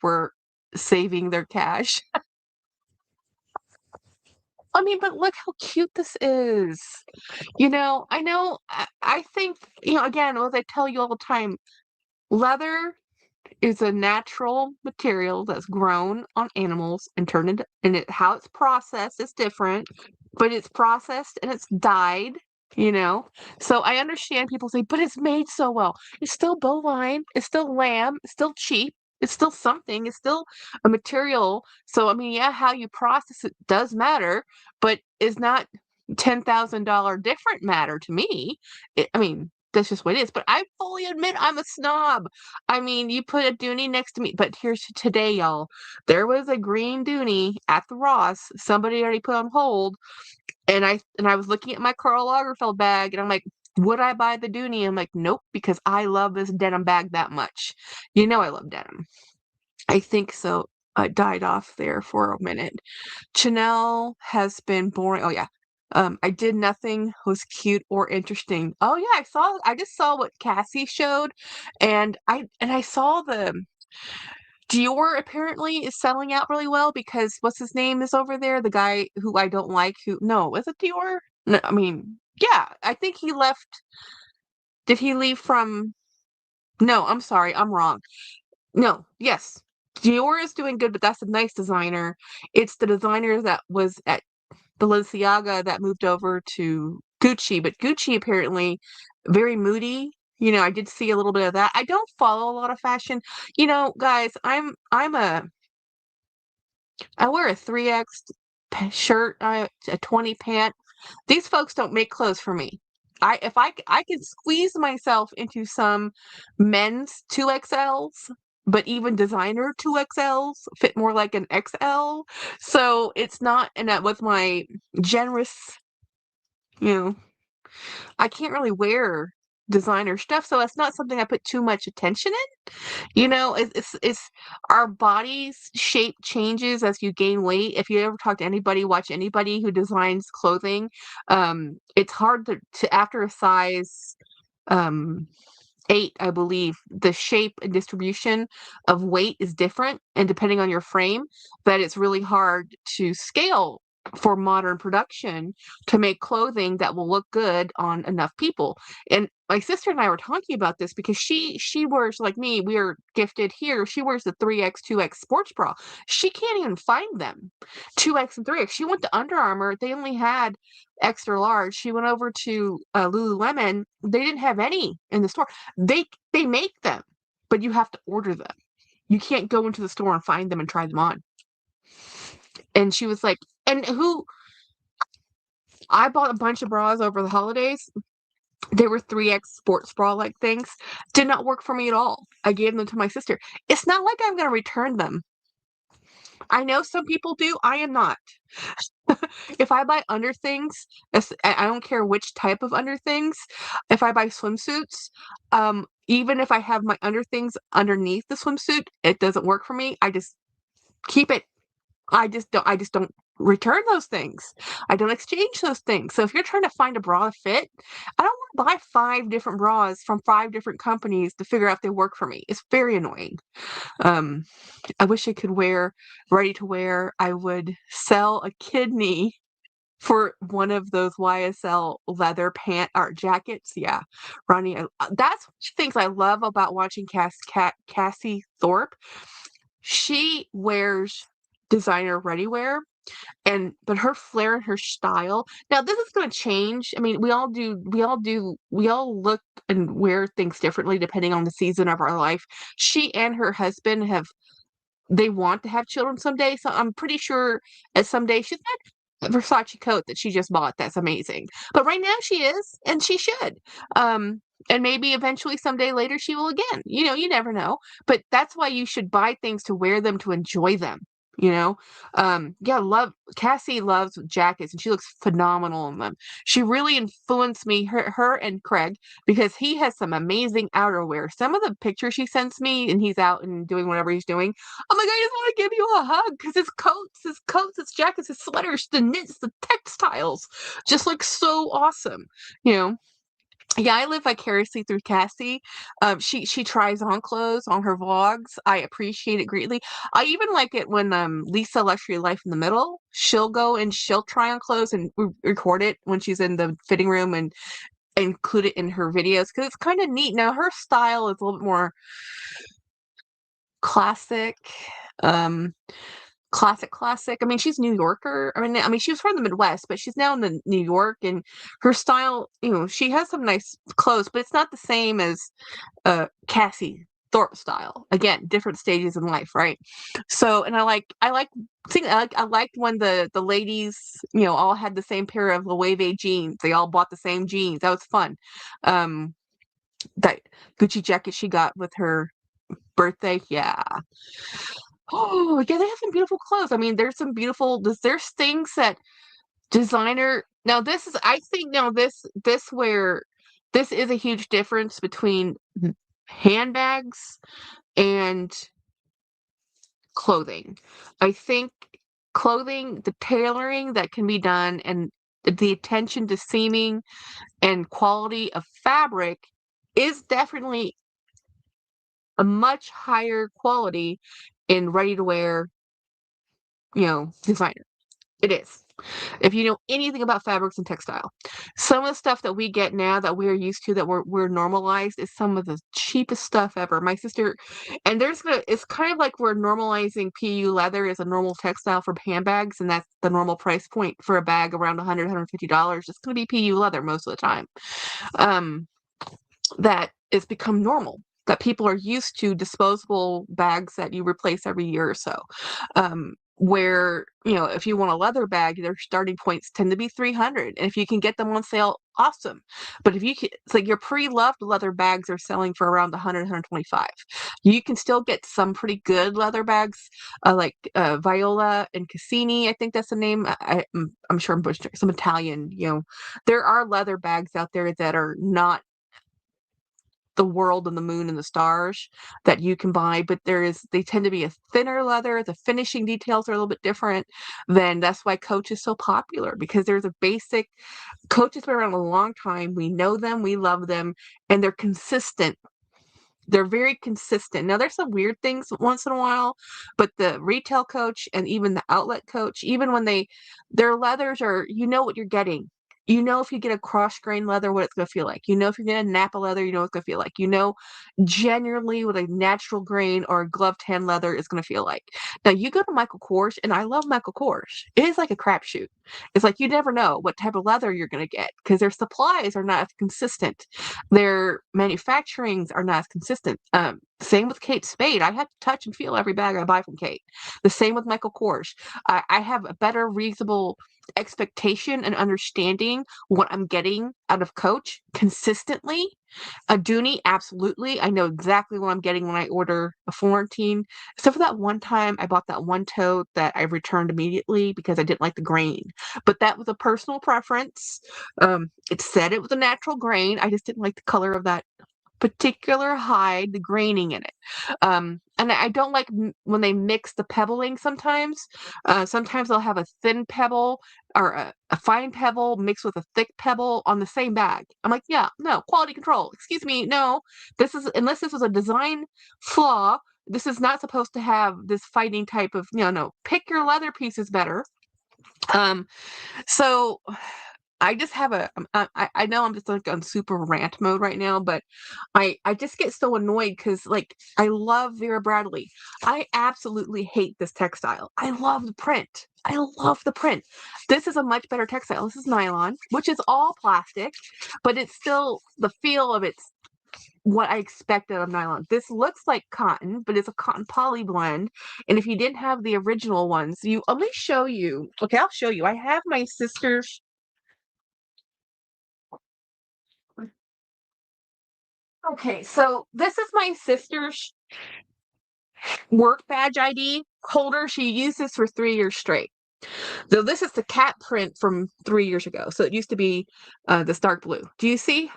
S1: were saving their cash. I mean, but look how cute this is. You know, I think, you know, again, as I tell you all the time, leather is a natural material that's grown on animals and turned into, and how it's processed is different, but it's processed and it's dyed, you know. So I understand people say, but it's made so well. It's still bovine, it's still lamb, it's still cheap, It's still something. It's still a material. So, I mean, yeah, how you process it does matter, but is not $10,000 different matter to me. I mean, that's just what it is. But I fully admit I'm a snob. I mean, you put a Dooney next to me, but here's today, y'all. There was a green Dooney at the Ross. Somebody already put on hold, and I was looking at my Karl Lagerfeld bag, and I'm like, would I buy the Dooney? I'm like, nope, because I love this denim bag that much. You know I love denim. I think so. I died off there for a minute. Chanel has been boring. Oh yeah. I did nothing was cute or interesting. Oh yeah, I just saw what Cassie showed, and I saw the Dior apparently is selling out really well because what's his name is over there? The guy who I don't like who no, is it Dior? No, I mean, yeah, I think he left. Did he leave from No, I'm sorry, I'm wrong. No, yes. Dior is doing good, but that's a nice designer. It's the designer that was at Balenciaga that moved over to Gucci, but Gucci apparently very moody. I did see a little bit of that. I don't follow a lot of fashion. Guys, I wear a 3X shirt, a 20 pant. These folks don't make clothes for me. I could squeeze myself into some men's 2XLs, but even designer 2XLs fit more like an XL. So it's not, and that with my generous, you know, I can't really wear designer stuff, so that's not something I put too much attention in. It's our body's shape changes as you gain weight. If you ever talk to anybody, watch anybody who designs clothing, it's hard to after a size um 8, I believe, the shape and distribution of weight is different, and depending on your frame, that it's really hard to scale for modern production to make clothing that will look good on enough people. And my sister and I were talking about this because she wears, like me, we are gifted here. She wears the 3X, 2X sports bra. She can't even find them. 2X and 3X. She went to Under Armour. They only had extra large. She went over to Lululemon. They didn't have any in the store. They make them, but you have to order them. You can't go into the store and find them and try them on. And she was like, and who I bought a bunch of bras over the holidays. They were 3X sports bra like things. Did not work for me at all. I gave them to my sister. It's not like I'm going to return them. I know some people do. I am not. If I buy under things, I don't care which type of under things. If I buy swimsuits, even if I have my under things underneath the swimsuit, it doesn't work for me. I just keep it. I just don't return those things. I don't exchange those things. So if you're trying to find a bra to fit, I don't want to buy 5 different bras from 5 different companies to figure out if they work for me. It's very annoying. Um, I wish I could wear ready to wear. I would sell a kidney for one of those YSL leather pant art jackets. Yeah, Ronnie, that's things I love about watching Cassie Thorpe. She wears designer ready wear, but her flair and her style. Now this is going to change. I mean, we all look and wear things differently depending on the season of our life. She and her husband they want to have children someday, so I'm pretty sure at someday she's got a Versace coat that she just bought that's amazing. But right now she is, and she should. Um, and maybe eventually someday later she will again. You never know. But that's why you should buy things to wear them to enjoy them. You know, yeah, love Cassie loves jackets and she looks phenomenal in them. She really influenced me, her and Craig, because he has some amazing outerwear. Some of the pictures she sends me and he's out and doing whatever he's doing, I'm like, I just want to give you a hug because his jackets, his sweaters, the knits, the textiles just look so awesome. You know, yeah, I live vicariously through Cassie. She tries on clothes on her vlogs. I appreciate it greatly. I even like it when Lisa Luxury Life in the Middle, she'll go and she'll try on clothes and record it when she's in the fitting room and include it in her videos because it's kind of neat. Now her style is a little bit more classic. Um, classic. I mean, she's New Yorker. I mean, she was from the Midwest, but she's now in the New York, and her style, she has some nice clothes, but it's not the same as Cassie Thorpe style. Again, different stages in life, right? So, and I liked when the ladies, all had the same pair of Loewe jeans. They all bought the same jeans. That was fun. Um, that Gucci jacket she got with her birthday, yeah. Oh, yeah, they have some beautiful clothes. I mean, there's things that designer now this is I think now this where this is a huge difference between handbags and clothing. I think clothing, the tailoring that can be done and the attention to seaming and quality of fabric is definitely a much higher quality in ready to wear, designer. It is. If you know anything about fabrics and textile, some of the stuff that we get now that we're used to, that we're normalized, is some of the cheapest stuff ever. My sister, and it's kind of like we're normalizing PU leather as a normal textile for handbags, and that's the normal price point for a bag around $150. It's going to be PU leather most of the time. That it's become normal, that people are used to disposable bags that you replace every year or so. Where, if you want a leather bag, their starting points tend to be 300. And if you can get them on sale, awesome. But it's like your pre-loved leather bags are selling for around 100, 125. You can still get some pretty good leather bags, like Viola and Cassini, I think that's the name. I'm sure I'm butchering, some Italian, there are leather bags out there that are not the world and the moon and the stars that you can buy, but they tend to be a thinner leather. The finishing details are a little bit different. Then that's why Coach is so popular, because there's a basic. Coach has been around a long time. We know them, we love them, and they're consistent. They're very consistent. Now, there's some weird things once in a while, but the retail Coach and even the outlet Coach, even when their leathers are, what you're getting. If you get a cross grain leather, what it's going to feel like. If you're getting a Napa leather, what it's going to feel like. Genuinely what a natural grain or a gloved hand leather is going to feel like. Now, you go to Michael Kors, and I love Michael Kors. It is like a crapshoot. It's like you never know what type of leather you're going to get, because their supplies are not as consistent. Their manufacturings are not as consistent. Same with Kate Spade. I have to touch and feel every bag I buy from Kate. The same with Michael Kors. I have a better reasonable expectation and understanding what I'm getting out of Coach consistently. A Dooney, absolutely. I know exactly what I'm getting when I order a Florentine. Except for that one time I bought that one tote that I returned immediately because I didn't like the grain. But that was a personal preference. It said it was a natural grain. I just didn't like the color of that particular hide, the graining in it. And I don't like when they mix the pebbling sometimes. Sometimes they'll have a thin pebble or a fine pebble mixed with a thick pebble on the same bag. I'm like, yeah, no, quality control. Excuse me, no. Unless this was a design flaw, this is not supposed to have this fighting type of, no, pick your leather pieces better. So I just have I know I'm just like on super rant mode right now, but I just get so annoyed because, like, I love Vera Bradley. I absolutely hate this textile. I love the print. I love the print. This is a much better textile. This is nylon, which is all plastic, but it's still the feel of it's what I expected of nylon. This looks like cotton, but it's a cotton poly blend. And if you didn't have the original ones, let me show you. Okay, I'll show you. I have my sister's. Okay, so this is my sister's work badge ID holder. She used this for 3 years straight. So this is the cat print from 3 years ago. So it used to be this dark blue. Do you see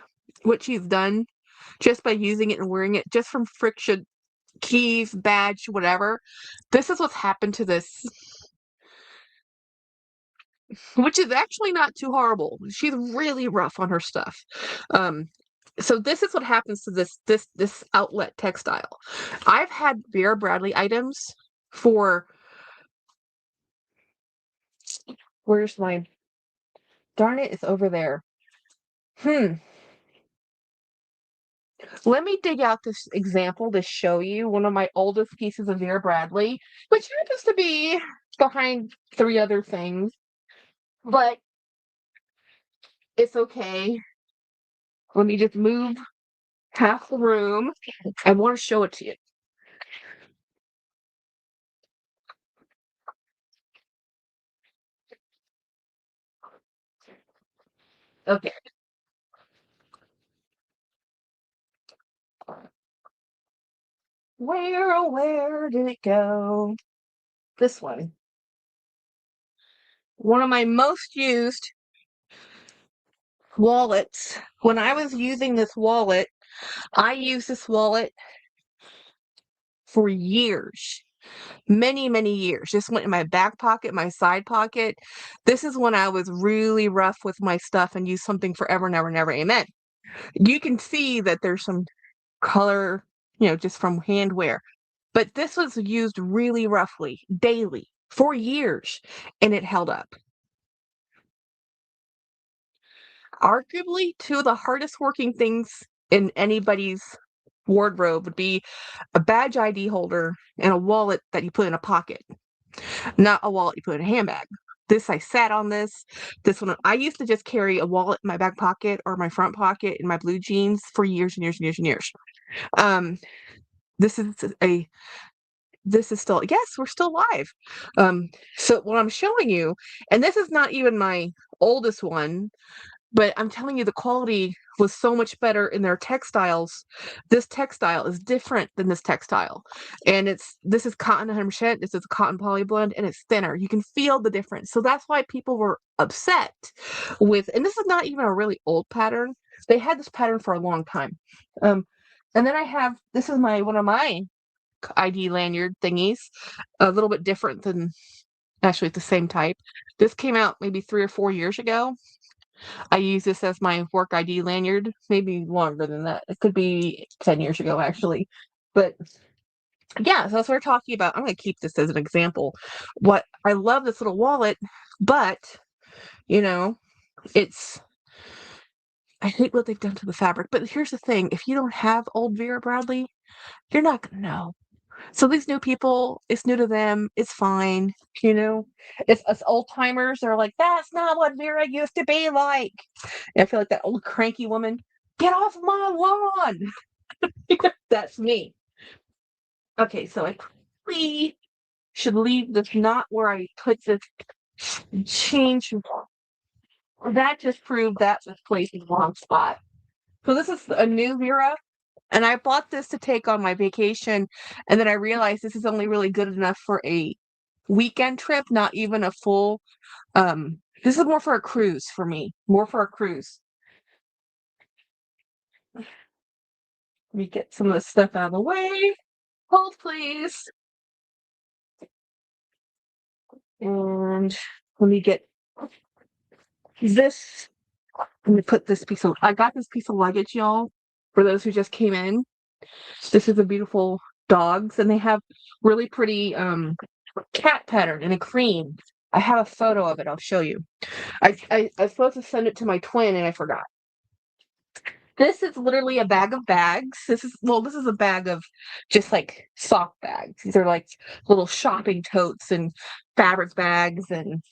S1: what she's done just by using it and wearing it, just from friction, keys, badge, whatever? This is what's happened to this, which is actually not too horrible. She's really rough on her stuff. So this is what happens to this outlet textile. I've had Vera Bradley items for, where's my, darn it, it's over there. Let me dig out this example to show you one of my oldest pieces of Vera Bradley, which happens to be behind 3 other things, but it's okay. Let me just move half the room. I want to show it to you. Okay. Where did it go? This one. One of my most used wallets. When I was using this wallet, I used this wallet for years. Many, many years. Just went in my back pocket, my side pocket. This is when I was really rough with my stuff and used something forever, never, never, amen. You can see that there's some color, just from hand wear. But this was used really roughly, daily, for years, and it held up. Arguably, two of the hardest working things in anybody's wardrobe would be a badge ID holder and a wallet that you put in a pocket, not a wallet you put in a handbag. I sat on this one. I used to just carry a wallet in my back pocket or my front pocket in my blue jeans for years and years and years and years. Um, this is a this is still, yes, we're still live. So what I'm showing you, and this is not even my oldest one, but I'm telling you, the quality was so much better in their textiles. This textile is different than this textile. And this is cotton 100%. This is a cotton poly blend, and it's thinner. You can feel the difference. So that's why people were upset with, and this is not even a really old pattern. They had this pattern for a long time. And then this is one of my ID lanyard thingies, a little bit different than, actually, it's the same type. This came out maybe 3 or 4 years ago. I use this as my work ID lanyard, maybe longer than that. It could be 10 years ago, actually. But yeah, so that's what we're talking about. I'm going to keep this as an example. What I love this little wallet, but, you know, I hate what they've done to the fabric. But here's the thing, if you don't have old Vera Bradley, you're not going to know. So these new people, it's new to them. It's fine. You know, if us old timers are like, that's not what Vera used to be like. And I feel like that old cranky woman, get off my lawn. That's me. Okay, so I probably should leave this not where I put this change. That just proved that this place is the wrong spot. So this is a new Vera. And I bought this to take on my vacation, and then I realized this is only really good enough for a weekend trip, not even a full. This is more for a cruise for me, more for a cruise. Let me get some of this stuff out of the way. Hold, please. And let me get this. Let me put this I got this piece of luggage, y'all, for those who just came in. This is a beautiful dogs, and they have really pretty cat pattern in a cream. I have a photo of it. I'll show you. I was supposed to send it to my twin, and I forgot. This is literally a bag of bags. This is a bag of just like sock bags. These are like little shopping totes and fabric bags and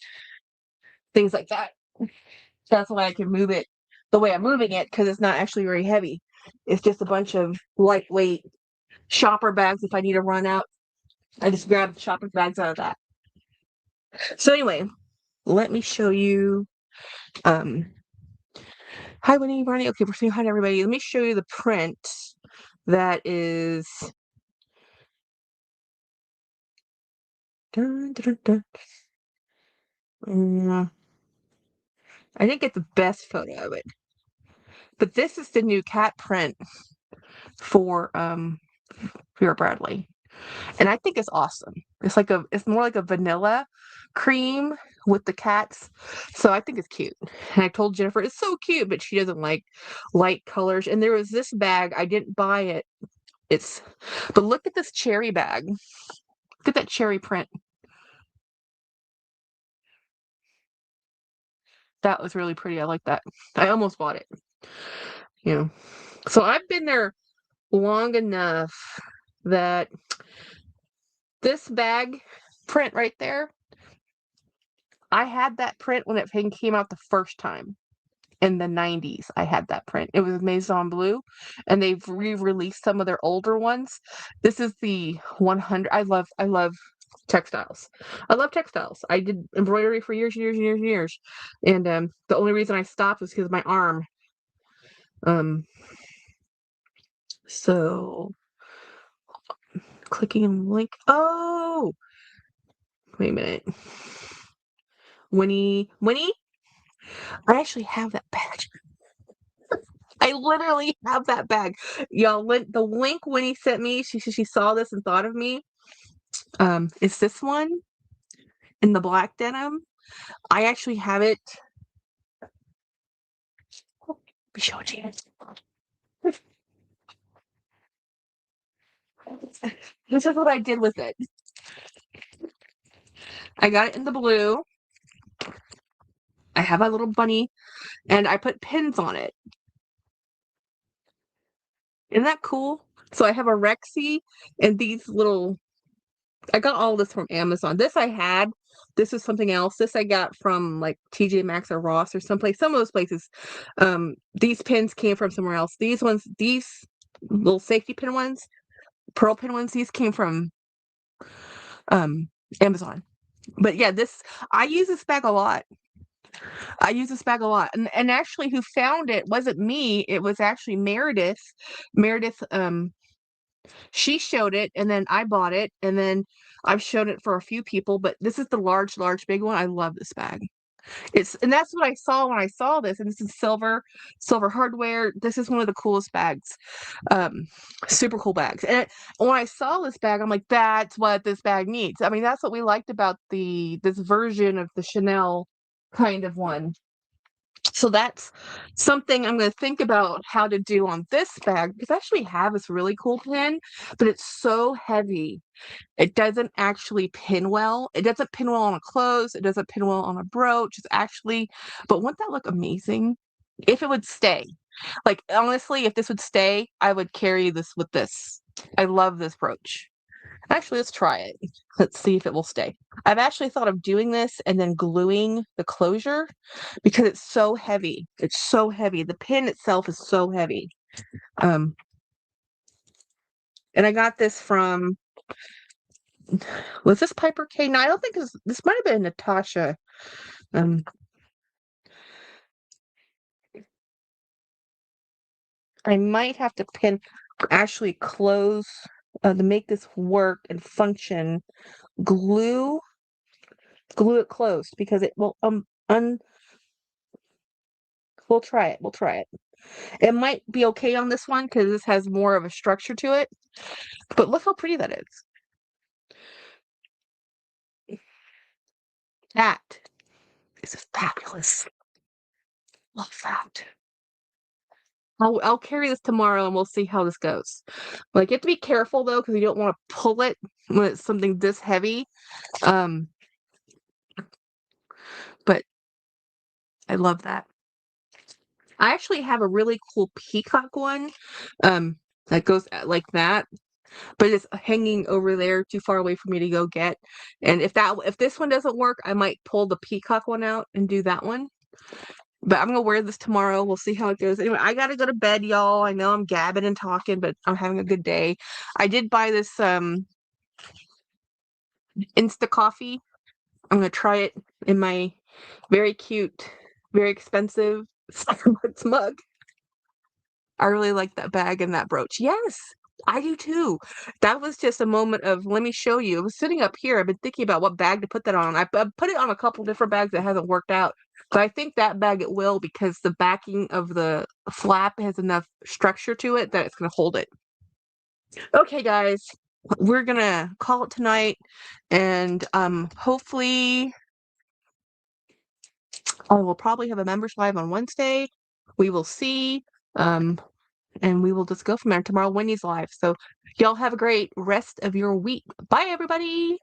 S1: things like that. That's why I can move it the way I'm moving it, because it's not actually very heavy. It's just a bunch of lightweight shopper bags. If I need to run out, I just grab the shopper bags out of that. So anyway, let me show you. Hi, Winnie, Ronnie. Okay, we're saying hi to everybody. Let me show you the print that is. Dun, dun, dun. I didn't get the best photo of it, but this is the new cat print for Vera Bradley, and I think it's awesome. It's more like a vanilla cream with the cats, so I think it's cute. And I told Jennifer it's so cute, but she doesn't like light colors. And there was this bag, I didn't buy it. But look at this cherry bag. Look at that cherry print. That was really pretty. I like that. I almost bought it. So I've been there long enough that this bag print right there, I had that print when it came out the first time. in the 90s. I had that print. It was Maison Bleu, and they've re-released some of their older ones. This is the 100. I love textiles. I love textiles. I did embroidery for years and years and years and years. And the only reason I stopped was because of my arm. Um so clicking on the link. Oh, wait a minute. Winnie, I actually have that bag. I literally have that bag. Y'all, the link Winnie sent me, she said she saw this and thought of me. It's this one in the black denim. I actually have it. Let me show it to you. This is what I did with it. I got it in the blue. I have a little bunny, and I put pins on it. Isn't that cool? So I have a Rexy and these little. I got all this from Amazon. This I had. This is something else. This I got from like TJ Maxx or Ross or someplace. Some of those places. These pins came from somewhere else. These ones, these little safety pin ones, pearl pin ones, these came from um Amazon. But yeah, this I use this bag a lot. I use this bag a lot. And actually who found it wasn't me, it was actually Meredith. Meredith, she showed it and then I bought it and then I've shown it for a few people, but this is the large, big one. I love this bag. And that's what I saw when I saw this. And this is silver hardware. This is one of the coolest bags. Um, Super cool bags. And when I saw this bag, I'm like, that's what this bag needs. I mean, that's what we liked about this version of the Chanel kind of one. So that's something I'm going to think about how to do on this bag because I actually have this really cool pin, but it's so heavy. It doesn't actually pin well. It doesn't pin well on a clothes. It doesn't pin well on a brooch. It's actually, but wouldn't that look amazing if it would stay? Like, honestly, if this would stay, I would carry this with this. I love this brooch. Actually, let's try it. Let's see if it will stay. I've actually thought of doing this and then gluing the closure because it's so heavy. It's so heavy. The pin itself is so heavy. Um, and I got this from, was this Piper K? No, I don't think this might have been Natasha. Um, I might have to actually close to make this work and function. Glue it closed because it will we'll try it. We'll try it. It might be okay on this one because this has more of a structure to it. But look how pretty that is. That is fabulous. Love that. I'll carry this tomorrow and we'll see how this goes. Like you have to be careful though because you don't want to pull it when it's something this heavy. Um, but I love that. I actually have a really cool peacock one. That goes like that, but it's hanging over there too far away for me to go get. And if this one doesn't work, I might pull the peacock one out and do that one. But I'm gonna wear this tomorrow. We'll see how it goes. Anyway, I gotta go to bed, y'all. I know I'm gabbing and talking, but I'm having a good day. I did buy this Insta coffee. I'm gonna try it in my very cute, very expensive Starbucks mug. I really like that bag and that brooch. Yes, I do too. That was just a moment of let me show you. It was sitting up here. I've been thinking about what bag to put that on. I put it on a couple different bags that hasn't worked out. But I think that bag it will because the backing of the flap has enough structure to it that it's going to hold it. Okay, guys, we're going to call it tonight. And hopefully I will probably have a members live on Wednesday. We will see. Um, and we will just go from there. Tomorrow, Wendy's live. So y'all have a great rest of your week. Bye, everybody.